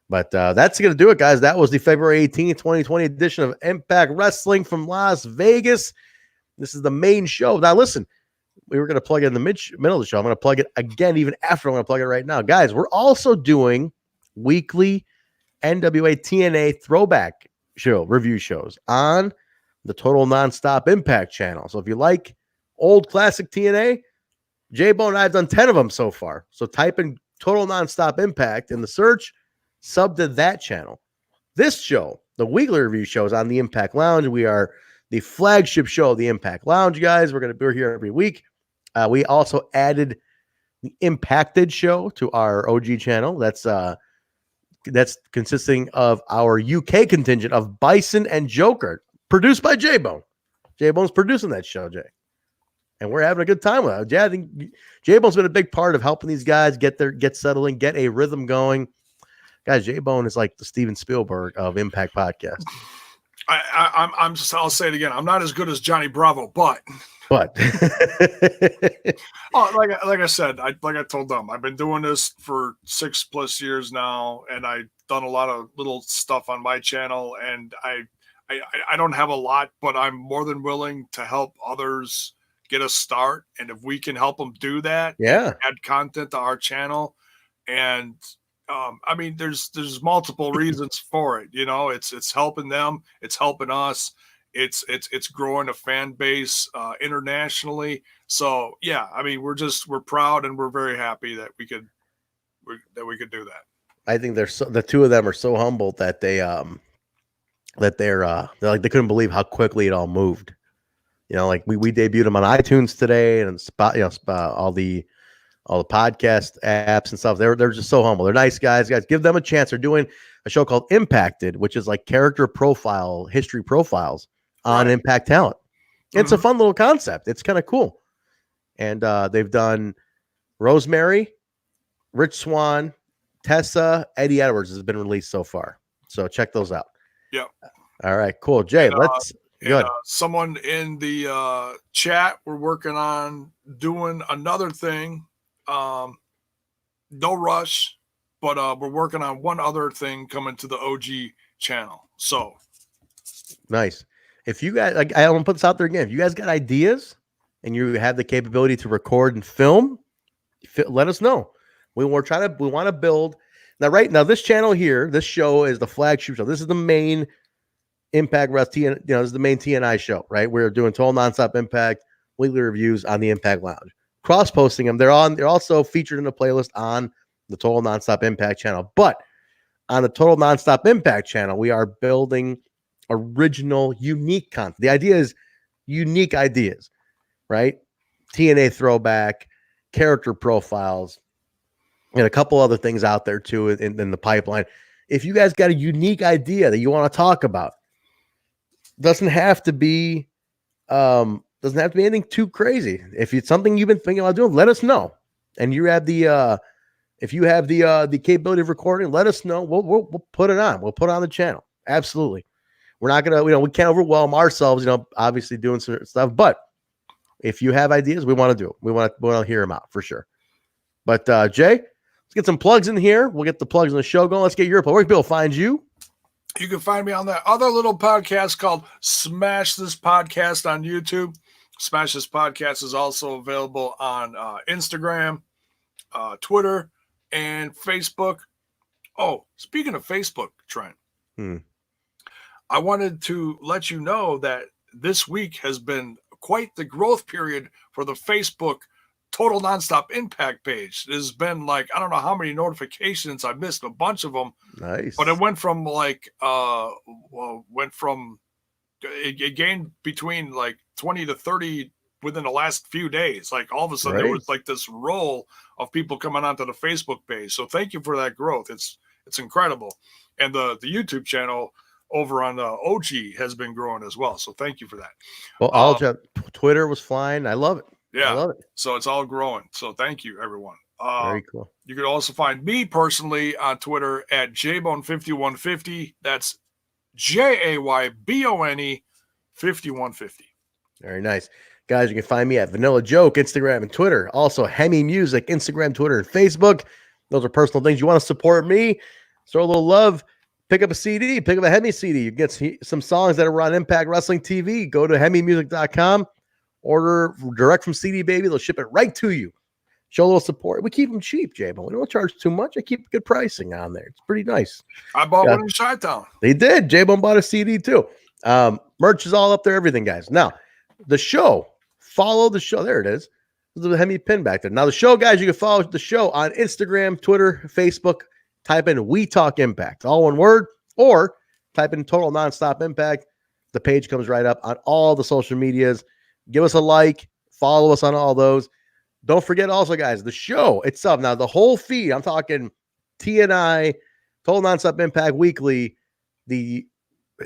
But that's going to do it, guys. That was the February 18th, 2020 edition of Impact Wrestling from Las Vegas. This is the main show. Now, listen, we were going to plug it in the middle of the show. I'm going to plug it again even after. I'm going to plug it right now. Guys, we're also doing weekly NWA TNA throwback show review shows on the Total Nonstop Impact channel. So if you like old classic TNA, J-Bone and I have done 10 of them so far. So type in Total Nonstop Impact in the search, sub to that channel. This show, the weekly review show, is on the Impact Lounge. We are the flagship show of the Impact Lounge, guys. We're here every week. We also added the Impacted show to our OG channel. That's consisting of our UK contingent of Bison and Joker, produced by J-Bone. J-Bone's producing that show, Jay. And we're having a good time with it. Yeah, I think J-Bone's been a big part of helping these guys get settling, get a rhythm going. Guys, J-Bone is like the Steven Spielberg of Impact Podcast. I'll say it again. I'm not as good as Johnny Bravo, but like I said, like I told them, I've been doing this for 6+ years now, and I've done a lot of little stuff on my channel, and I don't have a lot, but I'm more than willing to help others get a start. And if we can help them do that, add content to our channel. And I mean, there's multiple reasons for it. You know, it's helping them, it's helping us, it's growing a fan base internationally. So yeah, I mean, we're proud and we're very happy that we could do that. I think the two of them are so humbled that they're like they couldn't believe how quickly it all moved. You know, like we debuted them on iTunes today and all the podcast apps and stuff. They're just so humble. They're nice guys. Guys, give them a chance. They're doing a show called Impacted, which is like character profile, history profiles on Impact talent. It's a fun little concept. It's kind of cool. And they've done Rosemary, Rich Swann, Tessa, Eddie Edwards has been released so far. So check those out. Yeah. All right, cool. Jay, let's go. Someone in the chat, we're working on doing another thing. No rush, but we're working on one other thing coming to the OG channel. So nice. If you guys, like, I want to put this out there again. If you guys got ideas and you have the capability to record and film, let us know. We want to build now. This channel here, this show is the flagship show. This is the main Impact Wrestling. This is the main TNI show, right? We're doing Total Nonstop Impact weekly reviews on the Impact Lounge. Cross-posting them. They're also featured in a playlist on the Total Nonstop Impact channel. But on the Total Nonstop Impact channel, we are building original, unique content. The idea is unique ideas, right? TNA throwback, character profiles, and a couple other things out there too in the pipeline. If you guys got a unique idea that you want to talk about, doesn't have to be anything too crazy. If it's something you've been thinking about doing, let us know. And you have if you have the capability of recording, let us know. We'll put it on. We'll put it on the channel. Absolutely. We're not gonna, we can't overwhelm ourselves, obviously doing certain stuff. But if you have ideas, we want to do it. We want to hear them out for sure. But Jay, let's get some plugs in here. We'll get the plugs in the show going. Let's get your plug. Where can Bill find you? You can find me on that other little podcast called Smash This Podcast on YouTube. Smash This Podcast is also available on Instagram, Twitter, and Facebook. Oh, speaking of Facebook, Trent, I wanted to let you know that this week has been quite the growth period for the Facebook Total Nonstop Impact page. There's been I don't know how many notifications. I missed a bunch of them. Nice. But it went from it gained between 20 to 30 within the last few days. All of a sudden there was this roll of people coming onto the Facebook page. So thank you for that growth. It's incredible. And the YouTube channel, over on OG has been growing as well. So thank you for that. Well, Twitter was flying. I love it. Yeah. I love it. So it's all growing. So thank you, everyone. Very cool. You can also find me personally on Twitter at JBone5150. That's JAYBONE 5150. Very nice. Guys, you can find me at Vanilla Joke, Instagram and Twitter. Also, Hemi Music, Instagram, Twitter, and Facebook. Those are personal things. You want to support me, throw a little love, pick up a CD, pick up a Hemi CD. You get some songs that are on Impact Wrestling TV. Go to HemiMusic.com. Order direct from CD Baby. They'll ship it right to you. Show a little support. We keep them cheap, J-Bone. We don't charge too much. I keep good pricing on there. It's pretty nice. I bought one in Chi-Town. They did. J-Bone bought a CD too. Merch is all up there, everything, guys. Now, the show. Follow the show. There it is. There's a Hemi pin back there. Now, the show, guys, you can follow the show on Instagram, Twitter, Facebook. Type in We Talk Impact, all one word, or type in Total Nonstop Impact. The page comes right up on all the social medias. Give us a like. Follow us on all those. Don't forget also, guys, the show itself. Now, the whole feed, I'm talking TNI, Total Nonstop Impact Weekly, the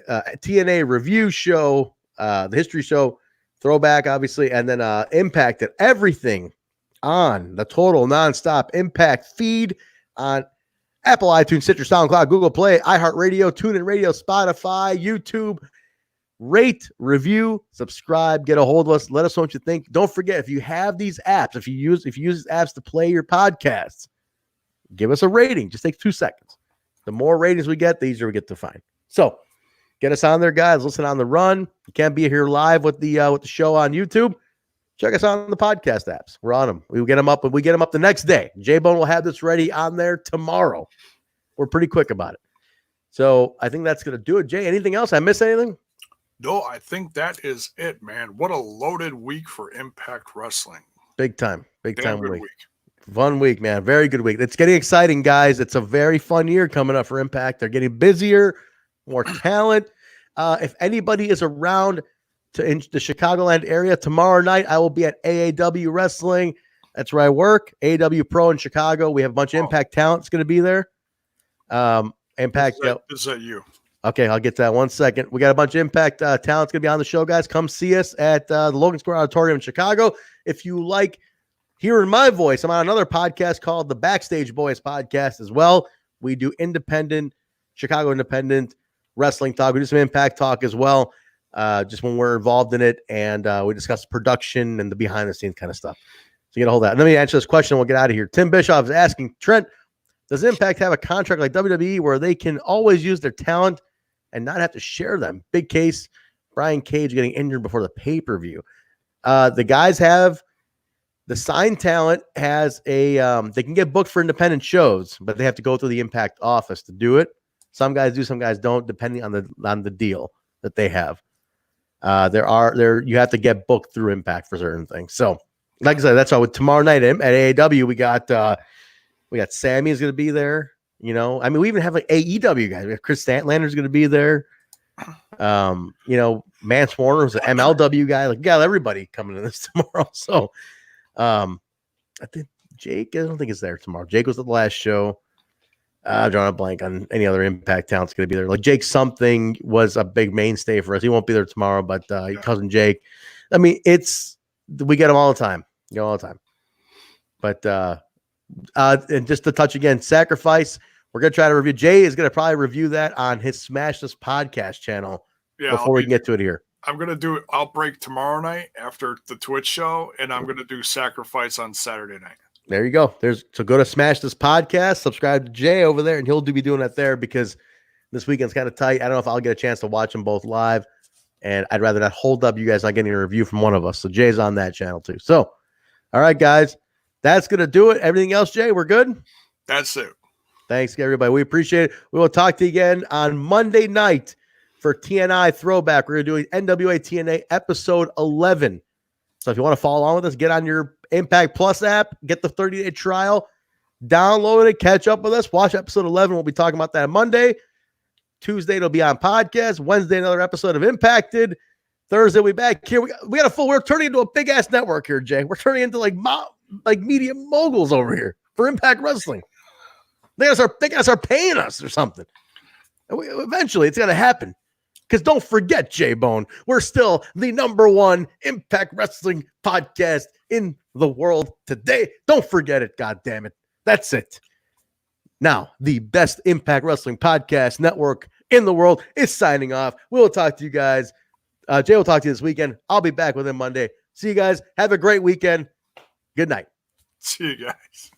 TNA review show, the history show, throwback, obviously, and then Impact and everything on the Total Nonstop Impact feed on Apple, iTunes, Stitcher, SoundCloud, Google Play, iHeartRadio, TuneIn Radio, Spotify, YouTube. Rate, review, subscribe, get a hold of us. Let us know what you think. Don't forget, if you have these apps, if you use these apps to play your podcasts, give us a rating. Just take 2 seconds. The more ratings we get, the easier we get to find. So get us on there, guys. Listen on the run. You can't be here live with the show on YouTube. Check us out on the podcast apps. We're on them. We get them up, and we get them up the next day. J-Bone will have this ready on there tomorrow. We're pretty quick about it. So I think that's going to do it. Jay, anything else? I miss anything? No, I think that is it, man. What a loaded week for Impact Wrestling. Big time. Big time week. Fun week, man. Very good week. It's getting exciting, guys. It's a very fun year coming up for Impact. They're getting busier, more talent. If anybody is around in the Chicagoland area tomorrow night, I will be at AAW Wrestling. That's where I work. AAW Pro in Chicago. We have a bunch of Impact talent that's going to be there. Impact. Is that you? Okay, I'll get to that 1 second. We got a bunch of Impact talent's going to be on the show, guys. Come see us at the Logan Square Auditorium in Chicago. If you like hearing my voice, I'm on another podcast called the Backstage Boys Podcast as well. We do Chicago independent wrestling talk. We do some Impact talk as well, just when we're involved in it, and we discuss production and the behind-the-scenes kind of stuff. So get a hold of that. Let me answer this question. We'll get out of here. Tim Bischoff is asking, Trent, does Impact have a contract like WWE where they can always use their talent and not have to share them? Big case, Brian Cage getting injured before the pay-per-view. The guys have the signed talent has they can get booked for independent shows, but they have to go through the Impact office to do it. Some guys do, some guys don't, depending on the deal that they have. You have to get booked through Impact for certain things. So, like I said, that's why tomorrow night at AAW we got Sammy is going to be there. You know, I mean, we even have like AEW guys. We have Chris Statlander's going to be there. Mance Warner was an MLW guy. Like, got everybody coming to this tomorrow. So, I think Jake, I don't think is there tomorrow. Jake was at the last show. I'm drawing a blank on any other Impact talent's going to be there. Like Jake something was a big mainstay for us. He won't be there tomorrow, but cousin Jake. I mean, we get him all the time. You know, all the time. But and just to touch again, Sacrifice. We're gonna try to review. Jay is gonna probably review that on his Smash This podcast channel before we can get to it here. I'm gonna do Outbreak tomorrow night after the Twitch show, and I'm gonna do Sacrifice on Saturday night. There you go. So go to Smash This podcast, subscribe to Jay over there, and he'll be doing that there because this weekend's kind of tight. I don't know if I'll get a chance to watch them both live, and I'd rather not hold up you guys not getting a review from one of us. So Jay's on that channel too. So, all right, guys, that's gonna do it. Everything else, Jay, we're good. That's it. Thanks, everybody. We appreciate it. We will talk to you again on Monday night for TNI Throwback. We're going to do NWA TNA episode 11. So if you want to follow on with us, get on your Impact Plus app, get the 30-day trial, download it, catch up with us, watch episode 11. We'll be talking about that on Monday. Tuesday, it'll be on podcast. Wednesday, another episode of Impacted. Thursday, we'll be back here. We're turning into a big-ass network here, Jay. We're turning into like media moguls over here for Impact Wrestling. They gotta start paying us or something. Eventually, it's going to happen. Because don't forget, J-Bone, we're still the #1 Impact Wrestling podcast in the world today. Don't forget it, goddammit. That's it. Now, the best Impact Wrestling podcast network in the world is signing off. We'll talk to you guys. Jay will talk to you this weekend. I'll be back with him Monday. See you guys. Have a great weekend. Good night. See you guys.